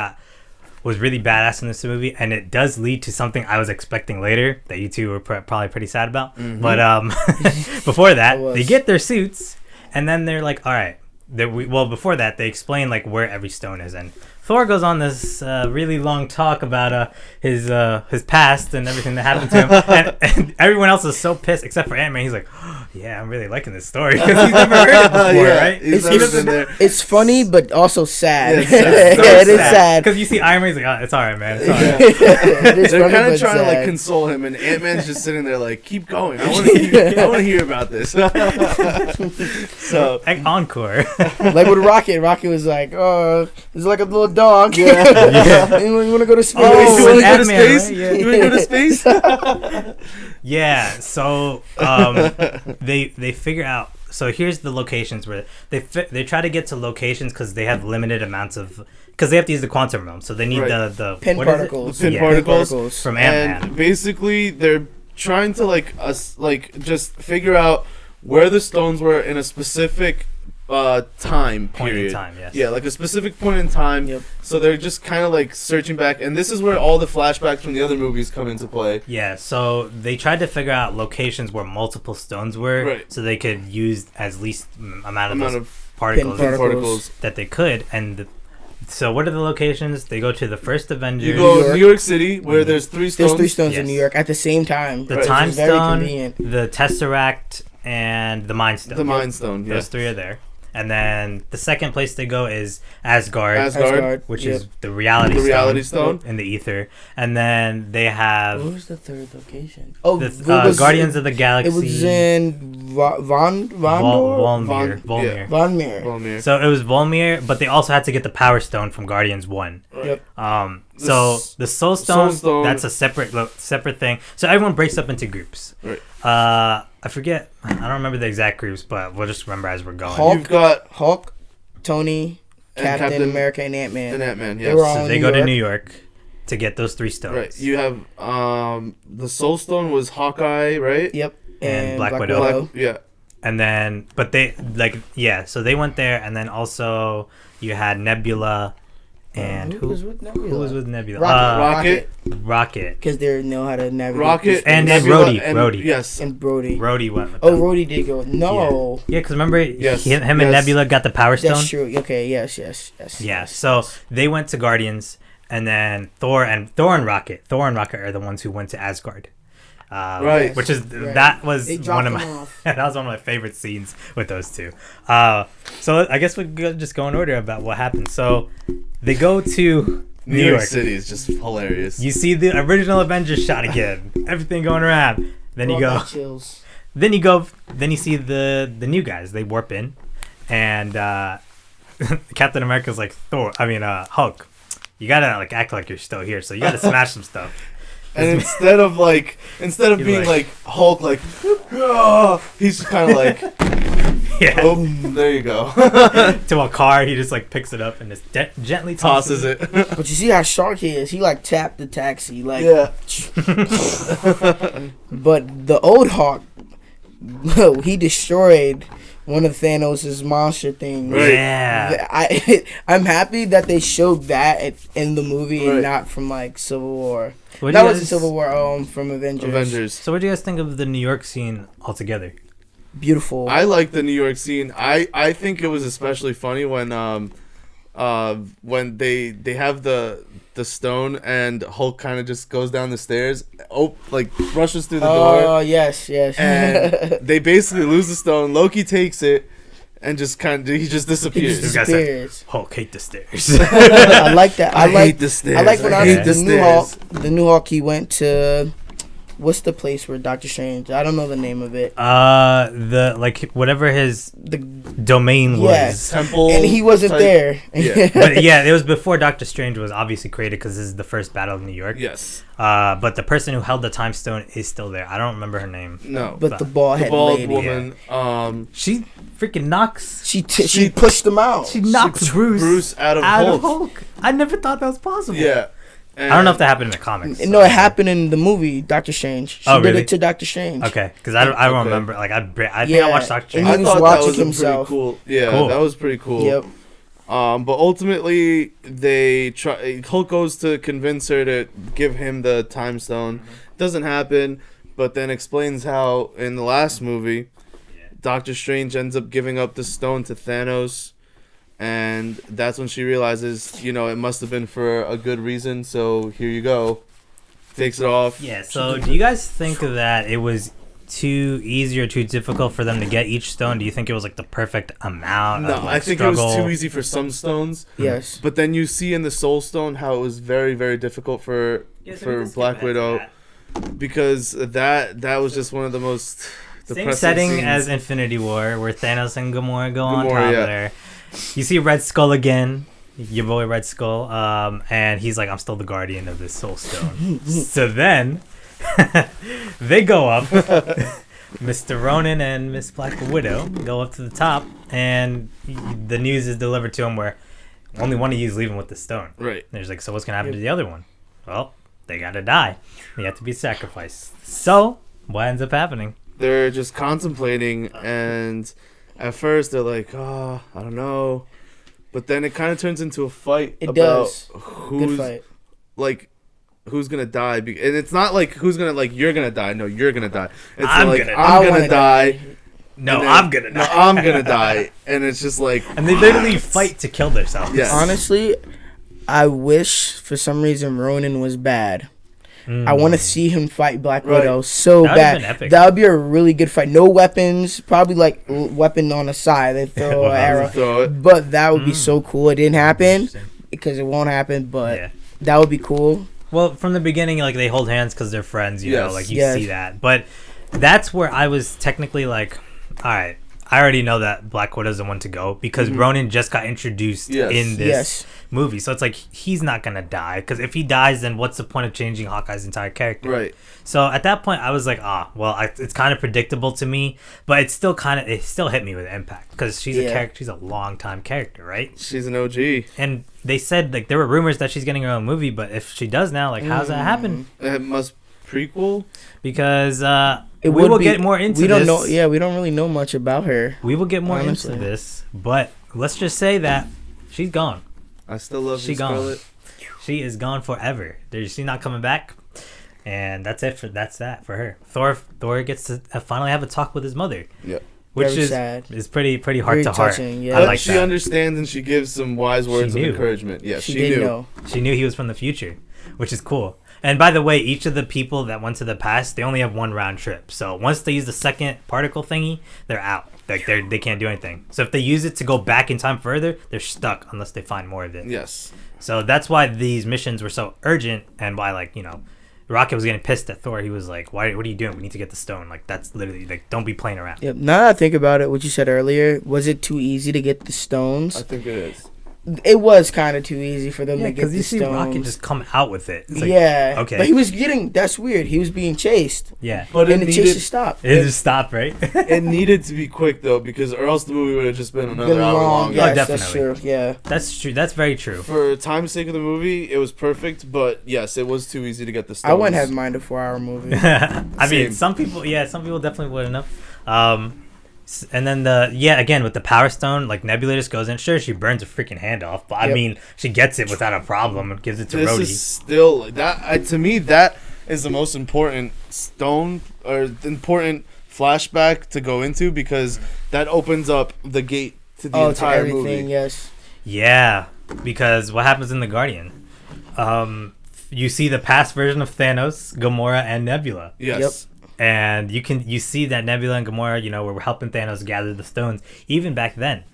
was really badass in this movie, and it does lead to something I was expecting later that you two were probably pretty sad about. But before that, I was. they get their suits, and then they're like, all right. Before that, they explain like where every stone is, and Thor goes on this really long talk about his past and everything that happened to him, and everyone else is so pissed except for Ant-Man. He's like, oh, "Yeah, I'm really liking this story because he's never heard it before, Yeah, right?" he's It's- never been there. It's funny, but also sad. Yeah, it's sad. Yeah, it is sad. because you see Iron Man. He's like, "Oh, it's all right, man. It's all right." It is They're funny, kind of but trying to like sad. console him, and Ant Man's just sitting there like, "Keep going. I want to hear about this." So Like, encore. Like with Rocket. Rocket was like, "Oh, it's like a little dog. Yeah. you want to go to space?" oh, you want to go to Ant-Man, space? right? Yeah. You want to go to space? Yeah, so they figure out. So here's the locations where they try to get to locations because they have limited amounts of because they have to use the quantum realm. So they need Right. the Pin what is it? particles. Pin Yeah. particles. From Ant-Man. And basically, they're trying to just figure out where the stones were in a specific time Point in period. time, yes. Yeah, like a specific point in time. Yep. So they're just kind of like searching back, and this is where all the flashbacks from the other movies come into play. Yeah, so they tried to figure out locations where multiple stones were, Right. so they could use as least amount of Amount those of particles Pin particles. that they could. And so what are the locations? They go to the first Avengers. You go New York. New York City, where there's three stones. There's 3 stones in Yes. New York at the same time. the Right. Time Which is very Stone, convenient. the Tesseract, and the Mind Stone. The Mind Stone. Yeah. Those 3 are there. And then the second place they go is Asgard, Asgard. which Yep. is the reality The reality stone stone. in the ether. And then they have What was the third location? Oh, the it was, Guardians of the Galaxy. It was in Volmir. Volmir. So it was Volmir, but they also had to get the Power Stone from Guardians 1. Yep. So the Soul Stone, Stone- that's a separate thing. So everyone breaks up into groups. Right. I forget. I don't remember the exact groups, but we'll just remember as we're going. You've got Hulk, Tony, And Captain America, and Ant-Man. and Ant-Man. They Yes. were all So in they New go to York. New York to get those 3 stones. Right. You have the Soul Stone was Hawkeye, right? Yep. And Black Widow. Yeah. And then, but they so they went there, and then also you had Nebula, and who was with Nebula? who was with Nebula? Rocket. Rocket. Because they know how to navigate. Rocket And Nebula, Rhodey, Rhodey. Yes. And Brody. Rhodey went with Oh, them. Rhodey did go. No. Yeah, because remember, Yes, him and yes. Nebula got the Power Stone. That's true. Okay, yes. Yeah, so they went to Guardians, and then Thor and Rocket are the ones who went to Asgard. Right. Which is Right. that was They one of dropped my them off. that was one of my favorite scenes with those two. So I guess we could just go in order about what happened. So they go to New York City is just hilarious. You see the original Avengers shot again. Everything going around. Then you go. Chills. Then you see the new guys. They warp in, and Captain America's like Hulk. You gotta like act like you're still here, so you gotta smash some stuff. And instead of He's being like- like Hulk, like he's just kind of like, Yeah. oh, there you go, To a car, he just like picks it up and just gently tosses it. But you see how sharp he is. He like tapped the taxi. Like, Yeah. But the old Hawk, he destroyed one of Thanos' monster things. Right. Yeah. I'm happy that they showed that in the movie and Right. not from like Civil War. What do That you was guys- Civil War from Avengers. Avengers. So what do you guys think of the New York scene altogether? Beautiful. I like the New York scene. I think it was especially funny when they have the stone and Hulk kind of just goes down the stairs, rushes through the door, Oh yes. and they basically lose the stone. Loki takes it and just he just He disappears. just This guy said- disappears. Hulk hate the stairs. I like that. I hate the stairs. I like when I I hate was the the new Hulk. stairs. The new Hulk. He went to what's the place where Doctor Strange? I don't know the name of it. Whatever his The domain Yeah. was. Temple, and he wasn't type- there. Yeah. But yeah, it was before Doctor Strange was obviously created because this is the first battle of New York. Yes. But the person who held the time stone is still there. I don't remember her name. No. But the bald The head bald lady. woman. She freaking knocks. She pushed him out. She knocks Bruce out of out Hulk. of Hulk. I never thought that was possible. Yeah. I don't know if that happened in the comics. No, it happened in the movie Doctor Strange. She Oh, did really? it to Doctor Strange. Okay, because I don't Okay. remember. Like I think I Yeah, watched Doctor and Strange. he I was thought that watching was himself. pretty cool. Yeah, Cool. that was pretty cool. Yep. But ultimately, they try. Hulk goes to convince her to give him the time stone. Doesn't happen, but then explains how in the last movie, Doctor Strange ends up giving up the stone to Thanos, and that's when she realizes, it must have been for a good reason. So here you go. Takes it off. Yeah. So do you guys think that it was too easy or too difficult for them to get each stone? Do you think it was like the perfect amount? No, of, like, I think struggle? it was too easy for some stones. Yes. But then you see in the Soul Stone how it was very, very difficult for Black Widow, because that was just one of the most Same depressing setting scenes. as Infinity War, where Thanos and Gamora go on Gamora, top yeah. there. You see Red Skull again, your boy Red Skull, and he's like, "I'm still the guardian of this Soul Stone." So then they go up. Mr. Ronan and Miss Black Widow go up to the top, and the news is delivered to him where only one of you is leaving with the stone. Right. And he's like, so what's gonna happen to the other one? Well, they gotta die. They have to be sacrificed. So what ends up happening? They're just contemplating, and at first they're like, I don't know. But then it kind of turns into a fight It about does. Good who's fight. who's gonna die. And it's not like who's gonna you're gonna die. No, you're gonna die. It's I'm like gonna I'm I gonna wanna die. No, and then- I'm gonna die. No, I'm gonna die. And it's just like, And they literally what? fight to kill themselves. Yes. Honestly, I wish for some reason Ronan was bad. I want to see him fight Black Right. Widow so That would've been bad. epic. That would be a really good fight. No weapons, probably like weapon on the side. They throw an arrow. Throw it. But that would be so cool. It didn't happen Interesting. because it won't happen, but Yeah. that would be cool. Well, from the beginning, like they hold hands because they're friends, you know, Yes. like you Yes. see that. But that's where I was technically like, all right, I already know that Black Widow's the one to go because Ronan just got introduced Yes. in this Yes. movie. So it's like he's not going to die because if he dies, then what's the point of changing Hawkeye's entire character? Right. So at that point, I was like, it's kind of predictable to me, but it still hit me with impact because she's a Yeah. character, she's a long time character, right? She's an OG. And they said like there were rumors that she's getting her own movie, but if she does now, like how's that happen? It must prequel. Because It we would will be- get more into we don't this. know. Yeah, we don't really know much about her. We will get more Honestly. into this, but let's just say that she's gone. I still love She you, gone. Scarlett. She is gone forever. She's not coming back, and that's that for her. Thor gets to finally have a talk with his mother, Yeah. which Very is sad. pretty heart Very to heart. touching, yeah. I But like she that. understands and she gives some wise words of knew. encouragement. Yeah, She she did knew. know. She knew he was from the future, which is cool. And by the way, each of the people that went to the past, they only have one round trip. So once they use the second particle thingy, they're out. Like they can't do anything. So if they use it to go back in time further, they're stuck unless they find more of it. Yes. So that's why these missions were so urgent, and why Rocket was getting pissed at Thor. He was like, "Why? What are you doing? We need to get the stone." Like that's literally like, don't be playing around. Yep. Now that I think about it, what you said earlier, was it too easy to get the I stones? think it is. It was kind of too easy for them Yeah, to get because the you see stones. Rocket just come out with it. It's like, yeah. okay. But he was getting. That's weird. He was being chased, yeah. But and the chase just stopped. It just stopped, right? it needed to be quick though, because or else the movie would have just been another Been hour long. Yes, definitely. that's true. Yeah. That's true. That's very true. For time's sake of the movie, it was perfect, but yes, it was too easy to get the stones. I wouldn't have minded a 4-hour movie. I mean, Same. some people definitely wouldn't have. And then again with the Power Stone, like Nebula just goes in. Sure, she burns her freaking hand off, but I Yep. mean, she gets it without a problem and gives it to This Rhodey. is still that to me that is the most important stone or important flashback to go into because that opens up the gate to the To entire everything. movie. Yes. Yeah, because what happens in the Guardian? You see the past version of Thanos, Gamora, and Nebula, Yes. and you see that Nebula and Gamora, were helping Thanos gather the stones even back then,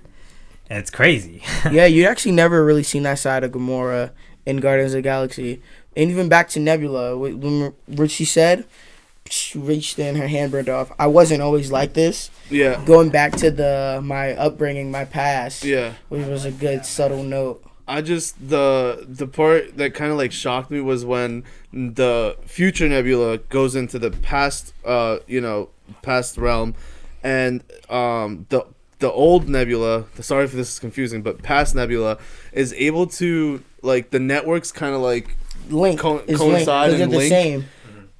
and it's crazy. Yeah, you actually never really seen that side of Gamora in Guardians of the Galaxy, and even back to Nebula, what she said. She reached in, her hand burned off. I wasn't always like this. Yeah. Going back to my upbringing, my past, Yeah. which was a good subtle note. I just the part that kind of like shocked me was when the future Nebula goes into the past past realm, and the old Nebula, sorry if this is confusing, but past Nebula is able to like the networks kind of like Link is linked. coincide They're and the link, same.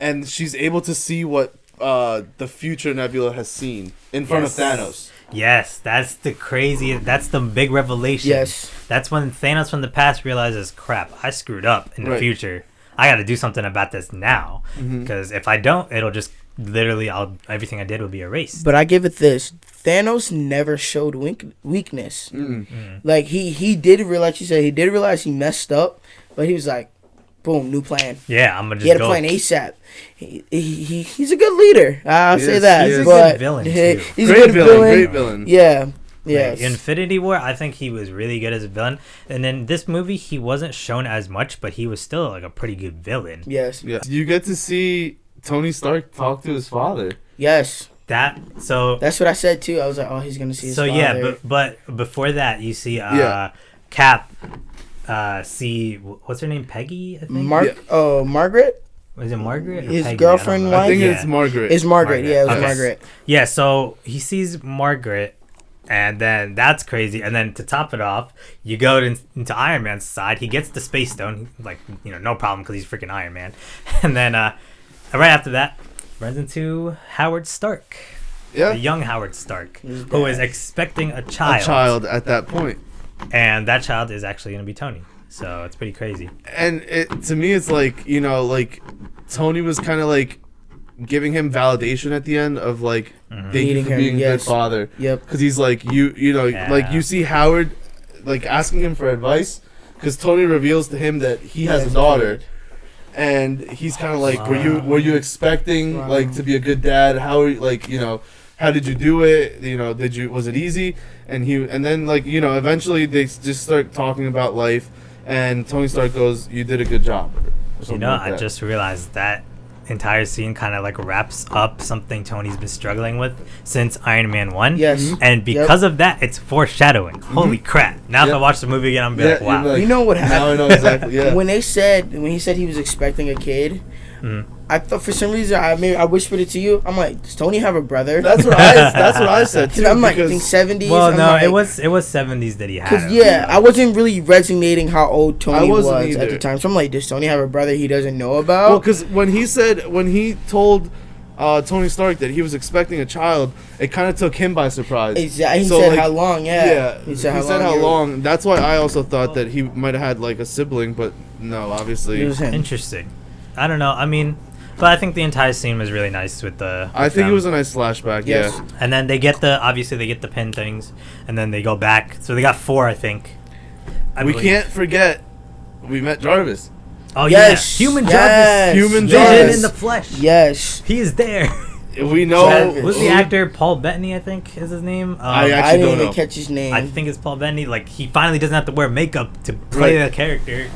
and she's able to see what the future Nebula has seen in front of Thanos. Yes, that's the big revelation. Yes. That's when Thanos from the past realizes, crap, I screwed up in the Right. future. I got to do something about this now, because if I don't, it'll just literally, everything I did will be erased. But I give it this: Thanos never showed weakness. Like he did realize. You said he did realize he messed up, but he was like, "Boom, new plan." Yeah, I'm gonna He had just a go. plan ASAP. He's a good leader. I'll He say is, that. he is. He's a but good villain, too. He's a Great good villain, villain. great villain. Yeah. Like, Yes. Infinity War, I think he was really good as a villain. And in this movie, he wasn't shown as much, but he was still like a pretty good villain. Yes. Yeah. You get to see Tony Stark talk to his father. Yes. That's what I said too. I was like, oh, he's gonna see his father. yeah, but before that, you see Yeah. Cap see what's her name, Peggy, I think. Margaret. Was it Margaret? Or His Peggy? girlfriend, I don't know. I think Yeah. it's Margaret. It's Margaret. Margaret. Yeah, it was Okay. Margaret. Yeah, so he sees Margaret, and then that's crazy. And then to top it off, you go into Iron Man's side. He gets the Space Stone, like, no problem because he's freaking Iron Man. And then right after that, runs into Howard Stark, Yeah. the young Howard Stark, His who is dad. expecting a A child. child at that point. And that child is actually going to be Tony. So it's pretty crazy. And to me, it's like, like Tony was kind of like giving him validation at the end of like, thank you Needing for him, being a good yes. father. Yep. Because he's like, like you see Howard like asking him for advice because Tony reveals to him that he has a daughter. and he's kind of like, were you expecting like to be a good dad? How are you, like, you know, how did you do it? You know, was it easy? And then like, you know, eventually they just start talking about life, and Tony Stark goes, "You did a good job." You know, I just realized that entire scene kind of like wraps up something Tony's been struggling with since Iron Man 1. Yes. And because of that, it's foreshadowing. Holy crap. Now if I watch the movie again, I'm going to be like, wow. You know what happened? Now I know exactly, yeah. When he said he was expecting a kid, I thought for some reason I whispered it to you. I'm like, does Tony have a brother? That's what I said too. I'm like, I think 70s. Well, no, like, it was 70s that he had. Cause I wasn't really resonating how old Tony was either at the time. So I'm like, does Tony have a brother he doesn't know about? Well, because when he told Tony Stark that he was expecting a child, it kind of took him by surprise. Exactly. He said like, how long? Yeah. He said how long. That's why I also thought that he might have had like a sibling, but no, obviously. It was him. Interesting. I don't know. I mean, but I think the entire scene was really nice with the. I think it was a nice flashback. Yes. Yeah. And then they get the pin things, and then they go back. So they got 4, I think. We can't forget, we met Jarvis. Oh yes, human Jarvis. Human Vision Jarvis in the flesh. Yes, he is there. We know. Who's the actor? Paul Bettany, I think, is his name. I actually didn't even catch his name. I think it's Paul Bettany. Like, he finally doesn't have to wear makeup to play the character.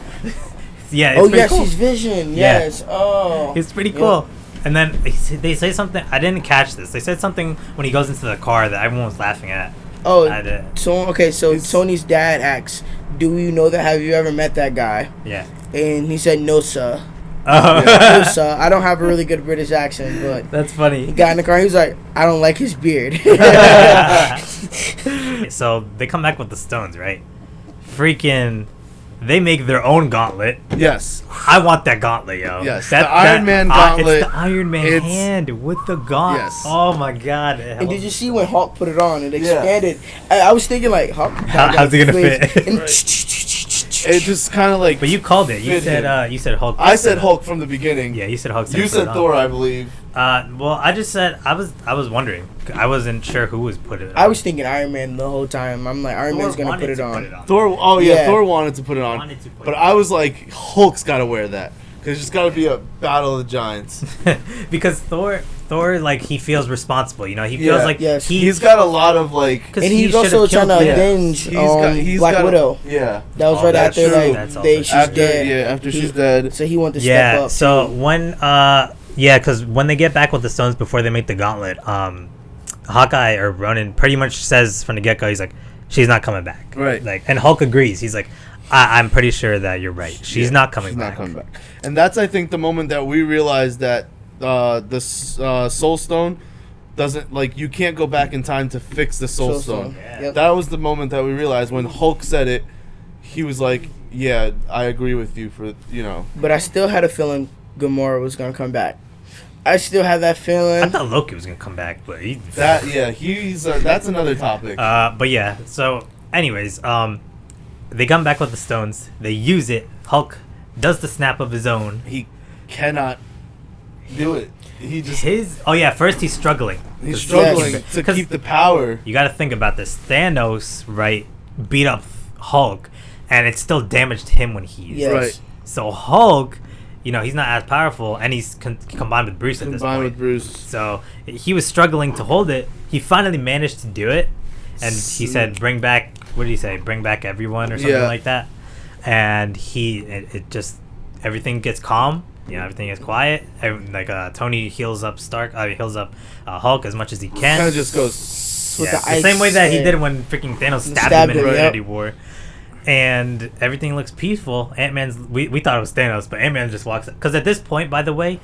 Yeah. It's cool. He's Vision. Yes. Yeah. It's pretty cool. And then they say something. I didn't catch this. They said something when he goes into the car that everyone was laughing at. Oh, so Tony's dad asks, "Do you know that? Have you ever met that guy?" Yeah. And he said, "No, sir." Oh. No, sir. I don't have a really good British accent, but that's funny. He got in the car. He was like, "I don't like his beard." So they come back with the stones, right? Freaking. They make their own gauntlet. Yes. I want that gauntlet, yo. Yes. The Iron Man gauntlet. It's the Iron Man hand with the gauntlet. Yes. Oh my god. And did you see when Hulk put it on? It expanded. Yeah. I was thinking like, Hulk. How's it gonna fit? It just kind of like. But you called it. You said Hulk. I said Hulk from the beginning. Yeah, you said Hulk. You said Thor, I believe. Well, I just said I was wondering. I wasn't sure who was putting it on. I was thinking Iron Man the whole time. I'm like, Iron Man's gonna put it on. Thor. Oh yeah, Thor wanted to put it on. But I was like, Hulk's got to wear that because it's got to be a battle of the giants. Because Thor, like, he feels responsible. You know, he feels like he's got a lot of like. And he's also trying to avenge Black Widow. Yeah, that was right after she's dead. Yeah, after she's dead. So he wanted to step up. So when because when they get back with the stones before they make the gauntlet, Hawkeye or Ronan pretty much says from the get go, he's like, she's not coming back. Right. Like, and Hulk agrees. He's like, I'm pretty sure that you're right. She's not coming back. Not coming back. And that's, I think, the moment that we realized that the Soul Stone doesn't, like, you can't go back in time to fix the Soul Stone. Yeah. That was the moment that we realized when Hulk said it. He was like, yeah, I agree with you for, you know. But I still had a feeling Gamora was gonna come back. I still have that feeling. I thought Loki was gonna come back, but he's that's another topic. But yeah. So, anyways, they come back with the stones. They use it. Hulk does the snap of his own. He cannot do it. First he's struggling. He's struggling to keep the power. You got to think about this. Thanos, right, beat up Hulk, and it still damaged him when he used it. Right. So Hulk, you know, he's not as powerful, and he's combined with Bruce at this point. Combined with Bruce. So he was struggling to hold it. He finally managed to do it, and he said, "Bring back." What did he say? "Bring back everyone" or something like that. And it just everything gets calm. You know, everything is quiet. Tony heals up Hulk as much as he can. Kind of just goes with the same way that he did when freaking Thanos stabbed him in Infinity War. And everything looks peaceful. Ant-Man's we thought it was Thanos, but Ant-Man just walks. Because at this point, by the way,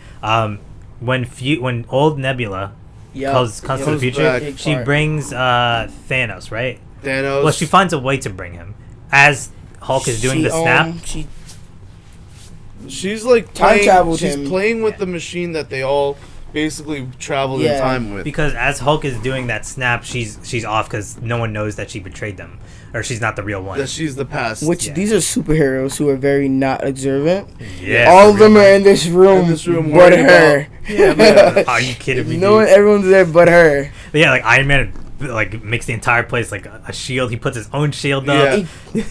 when old Nebula comes to the future, she brings Thanos, right? Thanos. Well, she finds a way to bring him as Hulk is doing the snap. She's like playing with the machine that they all basically traveled in time with. Because as Hulk is doing that snap, she's off because no one knows that she betrayed them, or she's not the real one. That she's the past. These are superheroes who are very not observant. Yeah, all of them are in this room but her. Yeah, man. Are you kidding me? Everyone's there but her. Yeah, like Iron Man like makes the entire place like a shield. He puts his own shield up.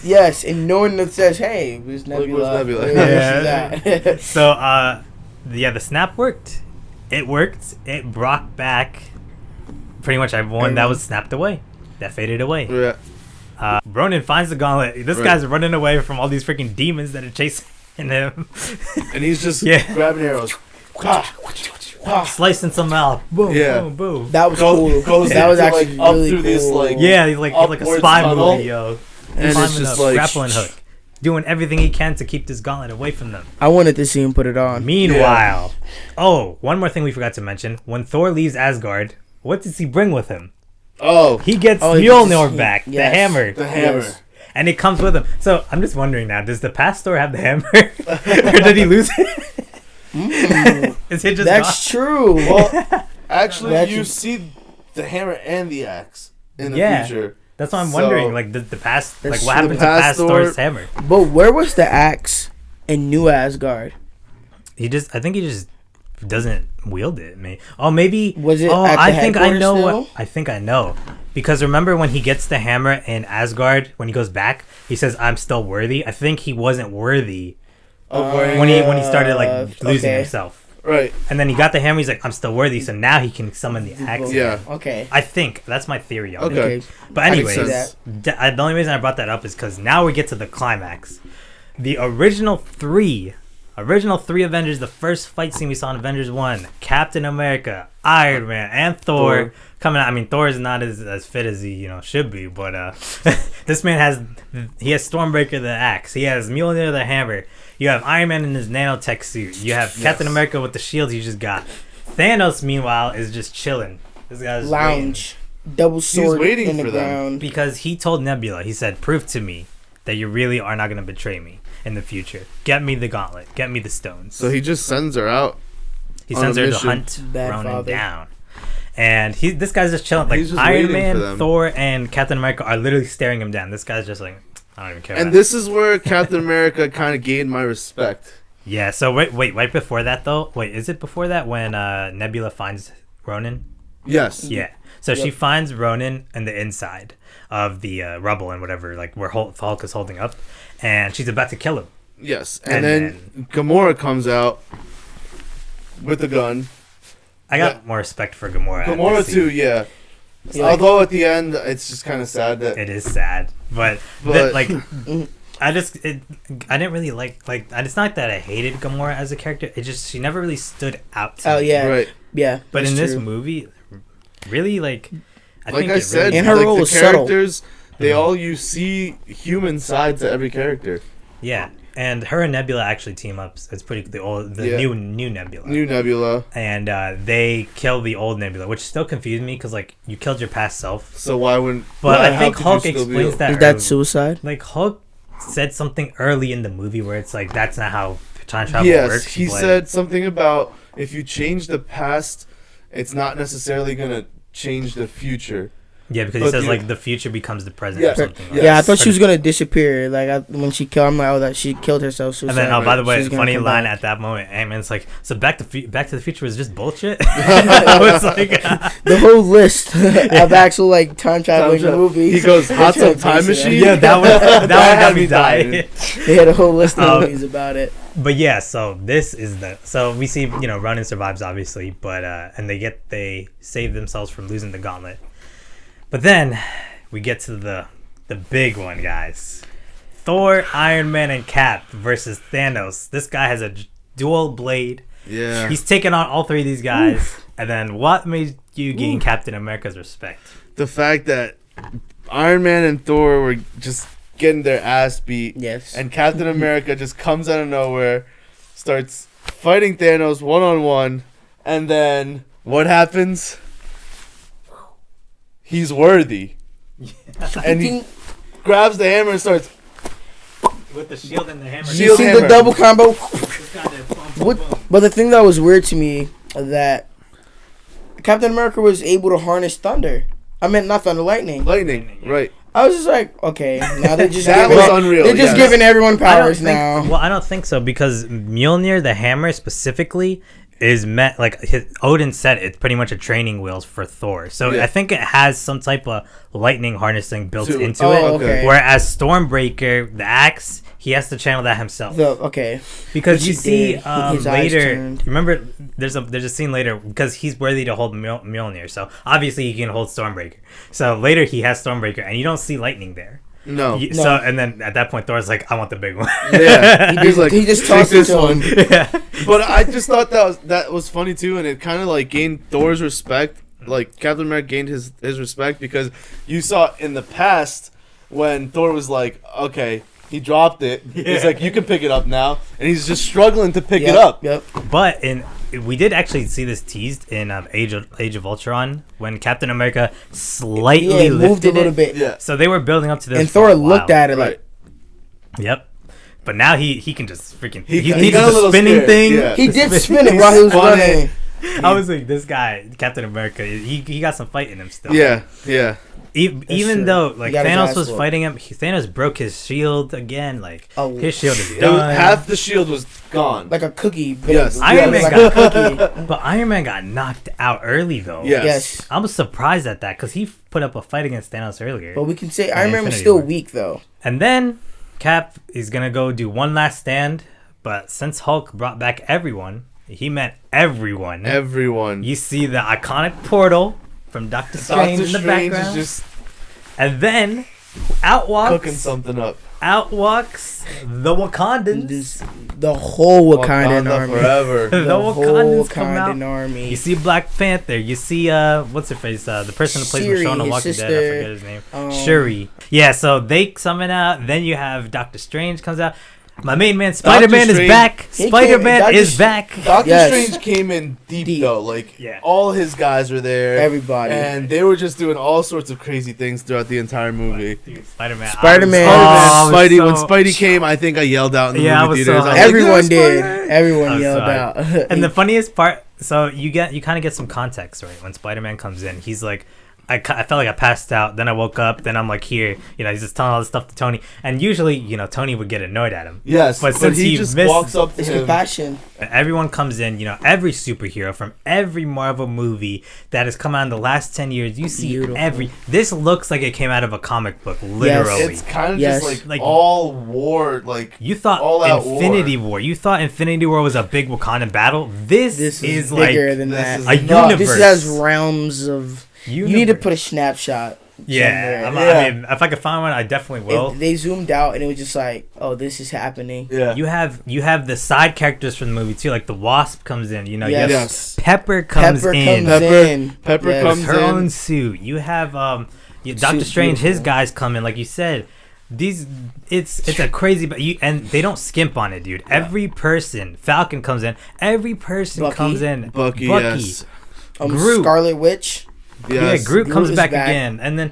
Yes, and no one that says, "Hey, where's Nebula?" Nebula. So yeah, the snap worked. It worked. It brought back pretty much everyone that was snapped away, that faded away. Yeah. Ronan finds the gauntlet. This guy's running away from all these freaking demons that are chasing him. And he's just grabbing arrows. Slicing some out. Boom, Yeah. boom, boom. That was cool. Goes That was into, actually up really through cool. this, like, Yeah, he's like a upwards spy tunnel. movie, yo. And Climbing it's just up, like grappling hook. Doing everything he can to keep this gauntlet away from them. I wanted to see him put it on. Meanwhile, one more thing we forgot to mention. When Thor leaves Asgard, what does he bring with him? Oh, He gets Oh, he Mjolnir gets- back, the yes. hammer. the hammer. Yes. And it comes with him. So I'm just wondering now, does the past Thor have the hammer? Or did he lose it? Is it just That's true. Well, actually, That's you just- see the hammer and the axe in the Yeah. future. That's what I'm So, wondering. Like the past, that's like what the happened to past past Thor- Thor's hammer? But where was the axe in New Asgard? I think he just doesn't wield it. Maybe. Was it Oh, at the I think I headquarters know still? what. I think I know. Because remember when he gets the hammer in Asgard, when he goes back, he says, "I'm still worthy." I think he wasn't worthy Of wearing when he started like losing okay. himself. right. And then he got the hammer. He's like, "I'm still worthy." So now he can summon the axe. Yeah. Okay. I think that's my theory on it. Okay. But Makes anyways, sense. the only reason I brought that up is because now we get to the climax. The original three Avengers, the first fight scene we saw in Avengers 1, Captain America, Iron Man, and Thor coming out. I mean, Thor is not as fit as he should be, but this man has Stormbreaker the axe. He has Mjolnir the hammer. You have Iron Man in his nanotech suit. You have Captain America with the shield he just got. Thanos, meanwhile, is just chilling. This guy's Lounge. Double sword waiting in the for them. ground. because he told Nebula, he said, "Prove to me that you really are not going to betray me in the future. Get me the gauntlet. Get me the stones." So he just sends her out. he on sends a her to mission. hunt Bad Ronan father. down. And this guy's just chilling. Like He's just Iron waiting for Man, them. Thor, and Captain America are literally staring him down. This guy's just like, I don't even care. And about this is where Captain America kind of gained my respect. it. Yeah. So wait. Right before that though. Wait, is it before that when Nebula finds Ronan? Yes. Yeah. So she finds Ronan in the inside of the rubble and whatever, like where Hulk is holding up, and she's about to kill him. Yes. And And then Gamora comes out with the gun. I got more respect for Gamora. at Gamora this too, scene. yeah. Yeah. Although at the end, it's just kind of sad that. It is sad, but But- like, I didn't really like. It's not that I hated Gamora as a character. It just she never really stood out to Oh me. yeah. Right. Yeah. But that's in this true. movie, really like, I Like think I it said, really, And her like role the was subtle. characters, they all you see human side to every character. yeah. And her and Nebula actually team up. It's pretty the Yeah. new Nebula. New Nebula. And they kill the old Nebula, which still confused me because like you killed your past self. So why wouldn't? But why- I how think could you Hulk still be explains a- that. Is that early. suicide? Like Hulk said something early in the movie where it's like that's not how time travel Yes, works. he but- said something about if you change the past, it's not necessarily gonna change the future. Yeah, because he But says the- like the future becomes the present Yeah. or something. Yeah. Yeah, I thought she was gonna disappear. Like when she killed, I'm like, oh, that she killed herself. And Suicide. then, oh, by the way, She's gonna funny come line back. at that moment, Ant-Man's like, so Back to the Future was just bullshit? I was like, The whole list of actual like time traveling Time tra- movies. He goes, "Hot They tried Tub to Time base it on- Machine?" yeah, that one got me dying. dying. They had a whole list of Um, movies about it. But yeah, so this is so we see, Ronan survives obviously, but, and they save themselves from losing the gauntlet. But then we get to the big one, guys. Thor, Iron Man, and Cap versus Thanos. This guy has a dual blade. Yeah. He's taken on all three of these guys. And then what made you gain Captain America's respect? The fact that Iron Man and Thor were just getting their ass beat. Yes. And Captain America just comes out of nowhere, starts fighting Thanos one-on-one, and then what happens? He's worthy. And he grabs the hammer and starts. With the shield and the hammer. You Shield see hammer. the double combo? This guy did boom, boom, What? boom. But the thing that was weird to me that Captain America was able to harness thunder. I mean, not thunder, lightning. Lightning, right. I was just like, okay, now they're just That giving, was unreal, they're just yes. giving everyone I don't powers think, now. well, I don't think so because Mjolnir, the hammer specifically, is meant like Odin said it's pretty much a training wheels for Thor. So Yeah. I think it has some type of lightning harnessing built into Oh, it. okay. Whereas Stormbreaker, the axe, he has to channel that himself. Okay. Because Which you he see did. His eyes later, turned. remember there's a scene later because he's worthy to hold Mjolnir. So obviously he can hold Stormbreaker. So later he has Stormbreaker and you don't see lightning there. No. So and then at that point Thor's like, I want the big one. Yeah. He's like, He just "Take tossed it this to one." him. Yeah. But I just thought that was funny too, and it kind of like gained Thor's respect. Like Captain America gained his respect because you saw in the past when Thor was like, okay, he dropped it. He's like, you can pick it up now, and he's just struggling to pick it up. Yep. But we did actually see this teased in Age of Ultron when Captain America slightly Yeah, moved a lifted little it. bit. Yeah. So they were building up to this. And for Thor a looked while. at it like, Right. Yep. But now he can just freaking He did got a the little spinning scared, thing. yeah. he The did spin- spin it while he was spun it. running. I was like, this guy, Captain America, he got some fight in him still. Yeah. Yeah. Even true. though He like got his Thanos ass was whooped. fighting him, Thanos broke his shield again. Like Oh. his shield is It was, done. half the shield was gone. Like a cookie. But Yes. Iron Man like got- a cookie. But Iron Man got knocked out early though. Yes. Yes. I was surprised at that because he put up a fight against Thanos earlier. But we can say Iron Man was Infinity still War. weak though. And then Cap is gonna go do one last stand. But since Hulk brought back everyone, he meant everyone. Everyone. You see the iconic portal from Doctor Strange in the Strange is background, just and then cooking something up. out walks the Wakandans. The whole Wakandan Wakanda army. forever. The The whole Wakandans come Wakandan out. army. You see Black Panther. You see what's her face? The person who plays Shuri, Michonne on his Walking Dead. I sister, forget his name. um, Shuri. Yeah. So they summon out. Then you have Doctor Strange comes out. My main man Spider-Man is Strange- back. He Spider-Man came- is back. Doctor Yes. Strange came in deep though. Like Yeah. all his guys were there. Everybody. And they were just doing all sorts of crazy things throughout the entire movie. Dude, Spider-Man. Spider-Man. I was Spidey, so- when Spidey came, I think I yelled out in the Yeah, I movie was so theaters. hyped. like, Everyone "Go did. Spider-Man!" Everyone I'm yelled sorry. out. And the funniest part, so you kind of get some context, right? When Spider-Man comes in, he's like, I felt like I passed out. Then I woke up. Then I'm like here. He's just telling all this stuff to Tony. And usually, Tony would get annoyed at him. Yes, But but since he he just missed- walks up to It's him. compassion. Everyone comes in. Every superhero from every Marvel movie that has come out in the last 10 years. You see Beautiful. This looks like it came out of a comic book, literally. It's kind of Yes. just Like- all war, like You thought all-out Infinity War. You thought Infinity War was a big Wakandan battle. This This is is like bigger than this that. is a nuts. universe. This has realms of. You need to Universe. put a snapshot. Yeah, somewhere. I mean, if I could find one, I definitely will. They zoomed out and it was just like, oh, this is happening. Yeah. You have the side characters from the movie too, like the Wasp comes in. You Yes. have Yes. Pepper comes Pepper in. comes in. Pepper Yes. comes Her in. own suit. You have Doctor Suit's Strange. His beautiful. guys come in, like you said. It's a crazy, but and they don't skimp on it, dude. Every person, Falcon comes in. Every person Bucky. comes in. Bucky, yes. Groot. Scarlet Witch. Yes. Yeah, Groot Groot comes is back back. again, and then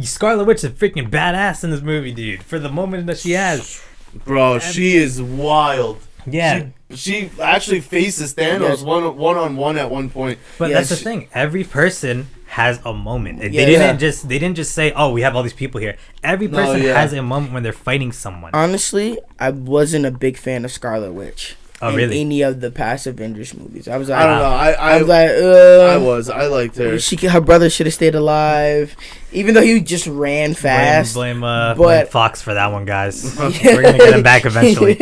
Scarlet Witch is freaking badass in this movie, dude. For the moment that she has, Bro, she is wild. yeah. She actually faces Thanos Yes. one on one at one point. But Yes. that's the thing. Every person has a moment. They Yeah. didn't just say, "Oh, we have all these people here." Every person yeah. has a moment when they're fighting someone. Honestly, I wasn't a big fan of Scarlet Witch. Oh, in really? any of the past Avengers movies. I was like, I don't know. I was like, I liked her. her brother should have stayed alive, even though he just ran fast. Blame but- Fox for that one, guys. We're gonna get him back eventually.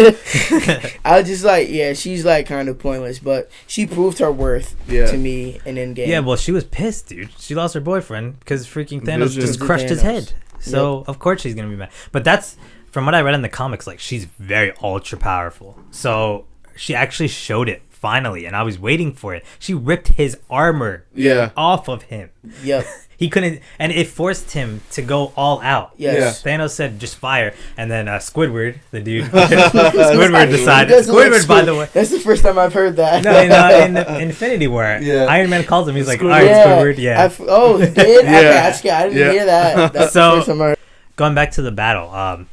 I was just like, yeah, she's like kind of pointless, but she proved her worth Yeah. to me in Endgame. Yeah, well, she was pissed, dude. She lost her boyfriend because freaking Thanos Vision. just crushed his Thanos. head. So of course she's gonna be mad. But that's from what I read in the comics. Like she's very ultra powerful. So she actually showed it finally, and I was waiting for it. She ripped his armor Yeah. off of him. Yep. He couldn't, and it forced him to go all out. Yes. Thanos said, "Just fire," and then Squidward, the dude, Squidward He decided. doesn't like Squidward, by Squid- the way. That's the first time I've heard that. No, in Infinity War, Yeah. Iron Man calls him. He's like, "All Squidward. right, Squidward, yeah." Oh, he did? Yeah. Okay, I didn't Yeah. hear that. That's So- the first time I heard. Going back to the battle,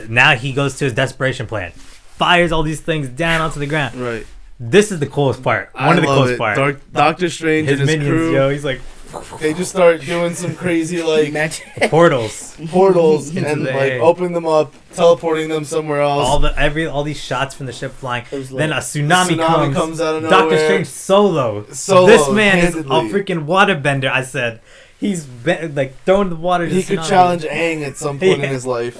now he goes to his desperation plan, fires all these things down onto the ground. Right. This is the coolest part. One I of the love coolest it. parts. Doctor Strange His and his minions, crew yo. He's like, they just start doing some crazy like Imagine. Portals. portals Into and the like air. opening them up, teleporting them somewhere else. All these shots from the ship flying. It was Then like- a tsunami, comes out of Doctor nowhere. Strange solo. Solo, This man is a handedly. freaking waterbender. I said he's like throwing the water. To He could tsunami. challenge Aang at some point Yeah. in his life.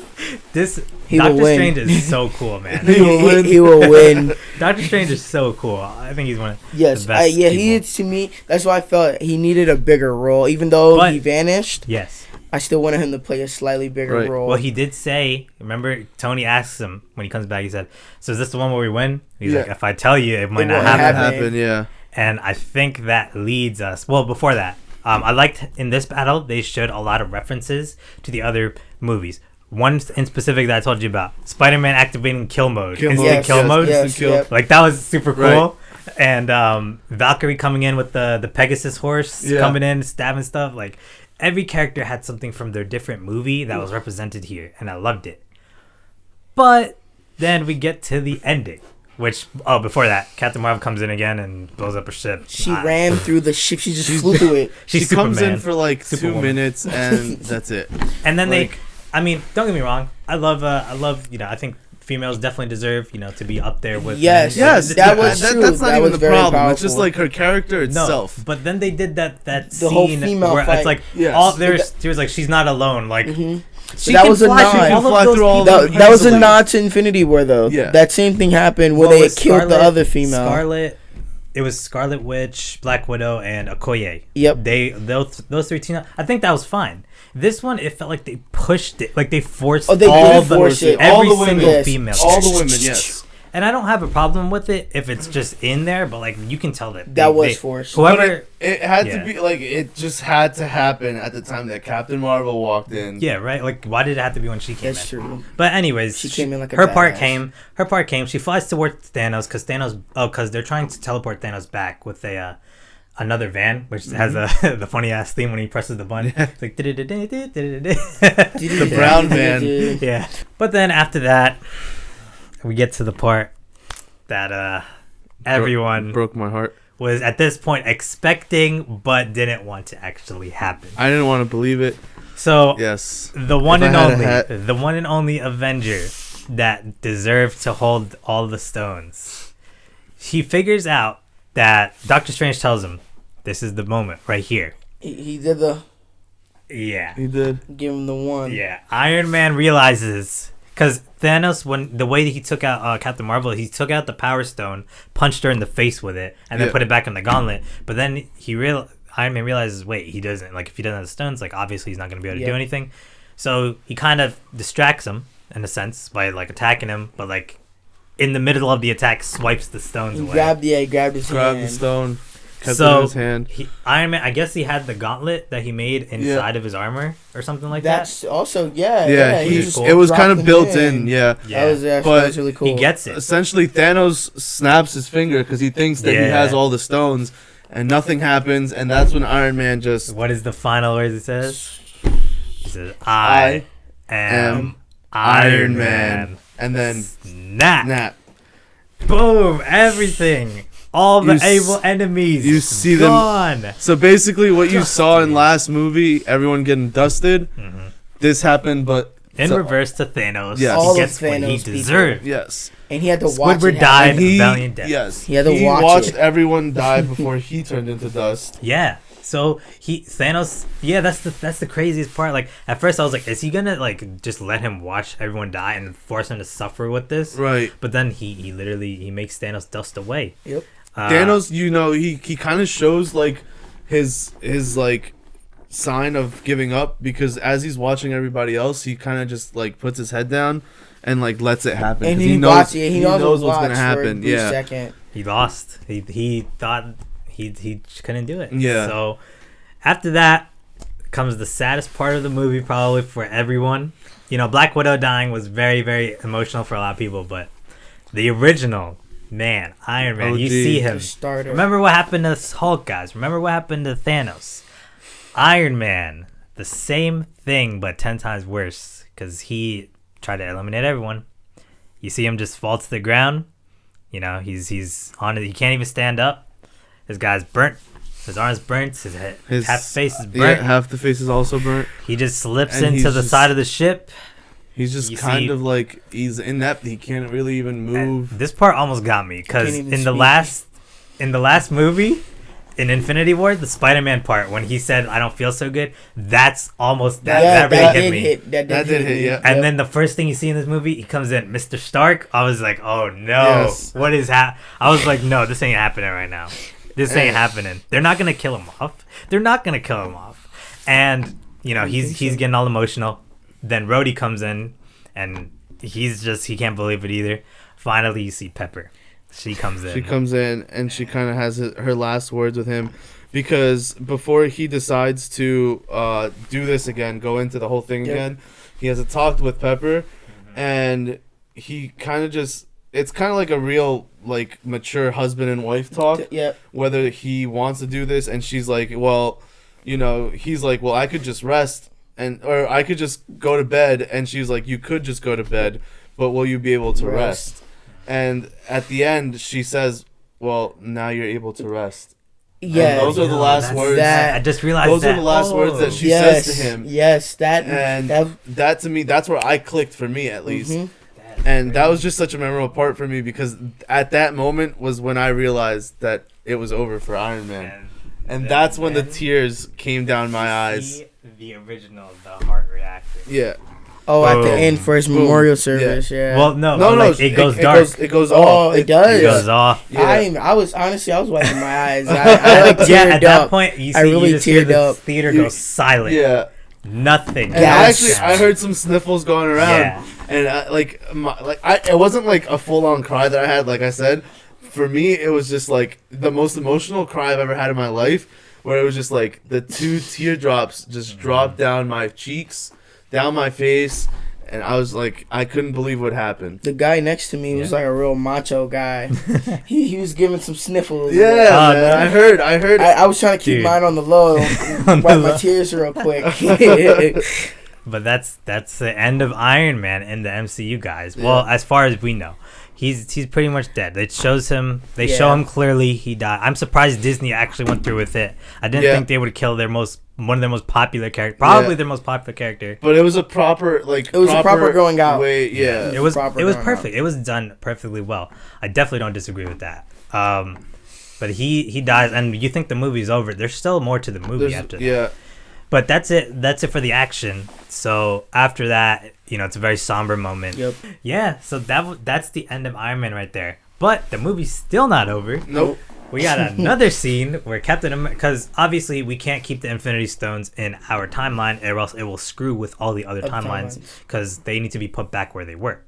This. He will Doctor win. Strange is so cool, man. He will win. He will win. Doctor Strange is so cool. I think he's one of Yes, the best. yeah, he people. is to me. That's why I felt he needed a bigger role, even though But- he vanished. Yes. I still wanted him to play a slightly bigger Right. role. Well, he did say. Remember, Tony asks him when he comes back. He said, "So is this the one where we win?" He's Yeah. like, "If I tell you, it might not won't happen." happen. Yeah. And I think that leads us. Well, before that, I liked in this battle they showed a lot of references to the other movies. One in specific that I told you about: Spider-Man activating kill mode, Kill instant mode, kill yes, mode. yes. kill. yep. Like that was super cool. Right. And Valkyrie coming in with the Pegasus horse, Yeah. coming in, stabbing stuff. Like every character had something from their different movie that was represented here, and I loved it. But then we get to the ending, which before that, Captain Marvel comes in again and blows up a ship. She Ah, ran through the ship. She just flew through it. She's She comes Superman. in for like 2 Superwoman. minutes and that's it. And then Like- they, I mean, don't get me wrong. I love, I think females definitely deserve, to be up there with. Yes. men. Yes, That was true. That's not That even was the very problem. It's just powerful. like her character No, itself. but then they did that The scene whole female where fight. it's like Yes. all she was like she's not alone. Like she That can was a fly nod. through She can all of fly those through all people. the- That was a Like- nod to Infinity War, though. Yeah. That same thing happened where Well, they with killed the Scarlet- other female. Scarlet. It was Scarlet Witch, Black Widow, and Okoye. Yep. Those three team. I think that was fine. This one, it felt like they pushed it, like they forced Oh, they all did the force it. every All the women. single Yes. female. All the women, yes. And I don't have a problem with it if it's just in there, but like you can tell that That was forced. Whoever, It had Yeah. to be like it just had to happen at the time that Captain Marvel walked in. yeah, right. Like, why did it have to be when she came That's in? true. But anyways, She came in like a her part badass. came. Her part came. She flies towards Thanos because they're trying to teleport Thanos back with another van, which has the funny ass theme when he presses the button. It's like The The brown van. yeah. But then after that, we get to the part that everyone Broke my heart. was at this point expecting but didn't want to actually happen. I didn't want to believe it. So Yes. the one If and I had a only, hat. the one and only Avenger that deserved to hold all the stones. He figures out that Doctor Strange tells him, "This is the moment right here." He did the Yeah, He did. give him the one. yeah. Iron Man realizes because Thanos, when the way that he took out Captain Marvel, he took out the Power Stone, punched her in the face with it, and then Yeah. put it back in the gauntlet. But then Iron Man realizes, wait, he doesn't if he doesn't have the stones, like obviously he's not gonna be able to do Yeah. anything. So he kind of distracts him in a sense by attacking him, but in the middle of the attack, swipes the stones He away. grabbed his Grabbed hand. the stone. Kept it So in his hand. Iron Man, I guess he had the gauntlet that he made inside of his armor or something like That's also yeah. Yeah, he he- just cool. it was dropped kind of him built in. Yeah. that. That was actually But that was really cool. He gets it. Essentially, Thanos snaps his finger because he thinks that he Yeah. has all the stones, and nothing happens. And that's when Iron Man just What is the final words he says? He says, I am Iron Man. and then Snap. snap. Boom. Everything. All the You s- able enemies. you see them- gone. So basically, what you Just saw in me. last movie, everyone getting dusted. This happened, but In so- reverse to Thanos. Yes. He All of gets what he Thanos people. deserved. yes, and he had to watch Squidward it died. happen. he valiant death. yes He had to watch watched it. everyone die before he turned into dust. Yeah. So Thanos. Yeah, that's the craziest part. Like at first I was like, is he gonna just let him watch everyone die and force him to suffer with this? Right. But then he literally makes Thanos dust away. Yep. Thanos, he kind of shows his sign of giving up because as he's watching everybody else, he kind of just puts his head down and lets it happen. And 'cause he knows watched it. He knows what's gonna gonna happen. For a brief Yeah. second. He lost. He thought he couldn't do it. Yeah. So after that comes the saddest part of the movie probably for everyone. Black Widow dying was very, very emotional for a lot of people, but the original Iron Man, you OG. see him. The starter. Remember what happened to Hulk, guys. Remember what happened to Thanos. Iron Man, the same thing, but 10 times worse because he tried to eliminate everyone. You see him just fall to the ground. He's on it. He can't even stand up. This guy's burnt His arm's burnt. His head, His half face is burnt. Yeah, half the face is also burnt. He just slips And into he's the just- side of the ship. He's just You kind see- of like he's inept. He can't really even move. This part almost got me because Can't even in the speak. last movie, in Infinity War, the Spider-Man part when he said "I don't feel so good," that's almost that really hit me. That That did hit, me. yeah. And then the first thing you see in this movie, he comes in, Mr. Stark. I was like, oh no, Yes. what is I was like, no, this ain't happening right now. This ain't happening. They're not gonna kill him off. And you know, he's getting all emotional. Then Rhodey comes in, and he can't believe it either. Finally, you see Pepper. She comes in. She comes in and she kind of has her last words with him, because before he decides to do this again, go into the whole thing again, he has a talk with Pepper, and he kind of just, it's kind of like a real like mature husband and wife talk. Yep. Whether he wants to do this, and she's like, well, you know, he's like, well, I could just rest or I could just go to bed, and she's like, you could just go to bed, but will you be able to rest? And at the end, she says, well, now you're able to rest. Yeah. And those are the last words. that- I just realized Those that. are the last words that she yes, says to him. Yes, And that to me, that's where I clicked, for me at least. Mhm. And that was just such a memorable part for me, because at that moment was when I realized that it was over for Iron Man. And that's when the tears came down my eyes. See the original, the heart reactor. Yeah. Oh, at the Boom. end for his Boom. memorial service. Yeah. Well, no, No, but, no, like, it goes dark. It goes Oh, off. it does? It goes off. Yeah. I was honestly, I was wiping my eyes. I like teared Yeah, at that up. point, you see, I really you just hear teared the up. theater You- go silent. Yeah. Nothing. And Yes. I heard some sniffles going around. Yeah. And it wasn't like a full on cry that I had, like I said. For me, it was just like the most emotional cry I've ever had in my life, where it was just like the two teardrops just dropped down my cheeks, down my face, and I was like, I couldn't believe what happened. The guy next to me was like a real macho guy. he was giving some sniffles. Yeah, Oh, man, no. I heard. I was trying to keep Dude. mine on the low, On the wipe my low. tears real quick. But that's the end of Iron Man in the MCU, guys. Well, as far as we know, he's pretty much dead. It shows him. They show him clearly he died. I'm surprised Disney actually went through with it. I didn't think they would kill one of their most popular characters, probably their most popular character. But it was a proper proper going out. way. Yeah, It was proper going perfect. It was done perfectly well. I definitely don't disagree with that. But he dies, and you think the movie's over. There's still more to the movie after that. Yeah. But that's it for the action. So after that, you know, it's a very somber moment. Yep. Yeah, so that's the end of Iron Man right there. But the movie's still not over. Nope. We got another scene where Captain America, because obviously we can't keep the Infinity Stones in our timeline, or else it will screw with all the other timelines, because they need to be put back where they were.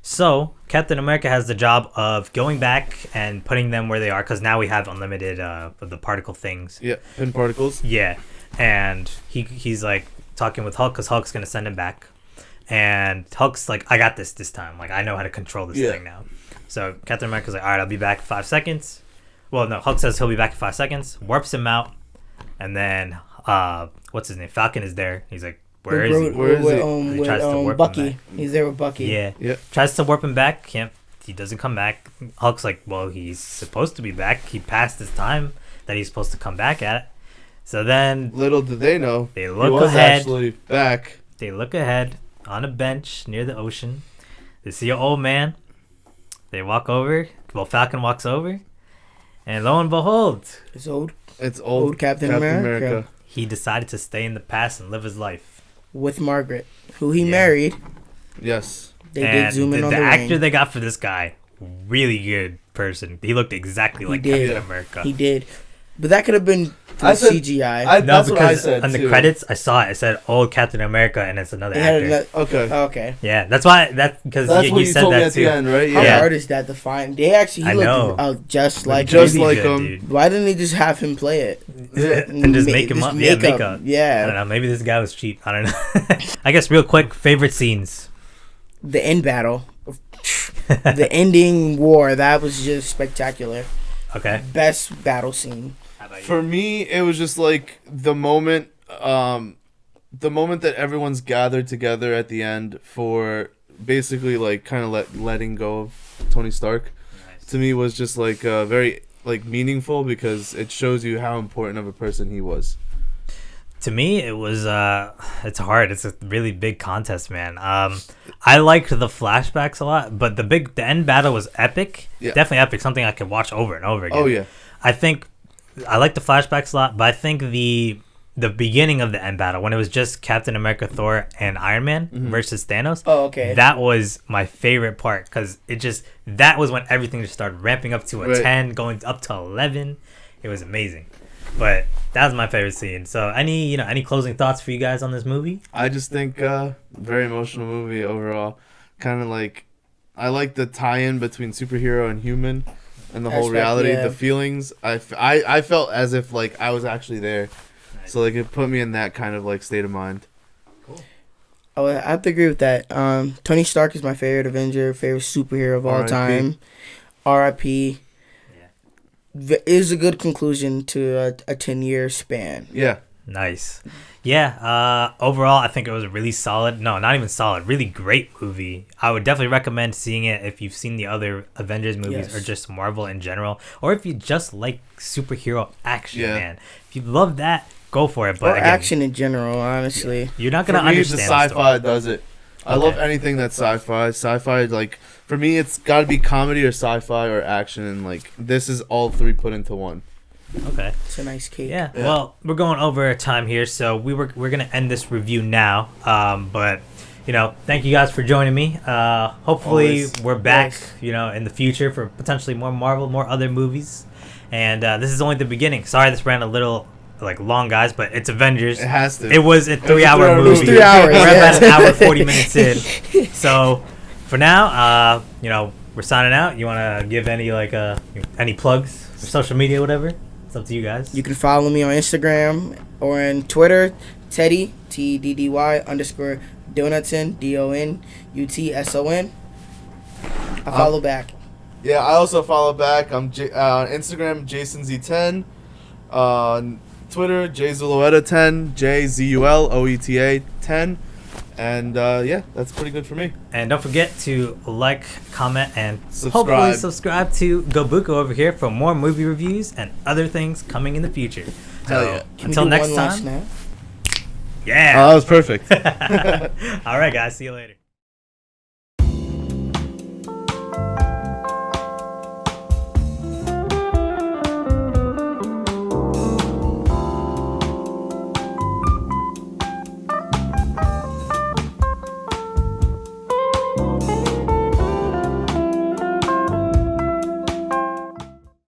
So Captain America has the job of going back and putting them where they are, because now we have unlimited the particle things. Yeah, pin particles. Yeah, and he's like talking with Hulk, because Hulk's gonna send him back, and Hulk's like, I got this time. Like, I know how to control this thing now. So Captain America's like, all right, I'll be back in 5 seconds. Well, no, Hulk says he'll be back in 5 seconds, warps him out, and then what's his name? Falcon is there. He's like, where is he? Where is he? He tries to warp him Bucky. back. He's there with Bucky. Yeah. Yeah. Tries to warp him back. He doesn't come back. Hulk's like, well, he's supposed to be back. He passed his time that he's supposed to come back at. So then Little did they know, they he look was ahead. actually back. They look ahead on a bench near the ocean. They see an old man. They walk over. Well, Falcon walks over. And lo and behold, It's old It's old Captain America. he decided to stay in the past and live his life. with Margaret, who he married. Yes. They and did zoom in on the the actor ring. they got for this guy, really good person. He looked exactly like did. Captain America. He did, but that could have been I said- CGI. No, That's what I because said on the too. credits, I saw it. It said old Captain America, and it's another They had actor. Okay. okay. Yeah, that's why. Because That's he what you said told me that at too. the end, right? How Yeah. hard is that to find? They actually, I he know. looked just like Just him. like good, him. dude. Why didn't he just have him play it? And just make him up. Yeah, make up. I don't Yeah. know. Maybe this guy was cheap. I don't know. I guess real quick, favorite scenes. The end battle, the ending war. That was just spectacular. Okay. Best battle scene. How about you? For me, it was just like the moment that everyone's gathered together at the end for basically like kind of letting go of Tony Stark. Nice. To me was just like very like meaningful because it shows you how important of a person he was. To me, it was it's hard. It's a really big contest, man. I liked the flashbacks a lot, but the end battle was epic. Yeah. Definitely epic. Something I could watch over and over again. Oh yeah. I think I like the flashbacks a lot, but I think the beginning of the end battle when it was just Captain America, Thor, and Iron Man versus Thanos. Oh, okay. That was my favorite part because that was when everything just started ramping up to a 10, going up to 11. It was amazing. But that was my favorite scene. So any closing thoughts for you guys on this movie? I just think very emotional movie overall. Kind of like I like the tie-in between superhero and human and the whole reality, yeah. the feelings. I felt as if like I was actually there. Nice. So like it put me in that kind of like state of mind. Cool. Oh, I have to agree with that. Tony Stark is my favorite Avenger, favorite superhero of all time. R.I.P. Is a good conclusion to a 10-year span. Yeah. Nice. Yeah. Overall, I think it was a really solid. No, not even solid. Really great movie. I would definitely recommend seeing it if you've seen the other Avengers movies or just Marvel in general, or if you just like superhero action. Man, if you love that, go for it. But or again, action in general, honestly, you're not gonna understand. The sci-fi does it. I love anything that's sci-fi. Sci-fi, like, for me, it's got to be comedy or sci-fi or action, and, like, this is all three put into one. Okay. It's a nice cake. Yeah. Well, we're going over time here, so we're going to end this review now. But, thank you guys for joining me. Hopefully, we're back, in the future for potentially more Marvel, more other movies. And this is only the beginning. Sorry this ran a little... long, guys, but it's Avengers. It has to. It was a 3-hour movie. It was 3 hours. We're about an hour 40 minutes in. So for now, we're signing out. You want to give any plugs for social media, whatever? It's up to you guys. You can follow me on Instagram or on Twitter, Teddy TEDDY_Donutson DONUTSON. I follow back. Yeah, I also follow back. I'm on Instagram, JasonZ10. On Twitter, JZulueta10, JZULOETA 10, and that's pretty good for me. And don't forget to like, comment, and hopefully subscribe to Gobuku over here for more movie reviews and other things coming in the future. So until next time. Now? Yeah. Oh, that was perfect. All right, guys. See you later.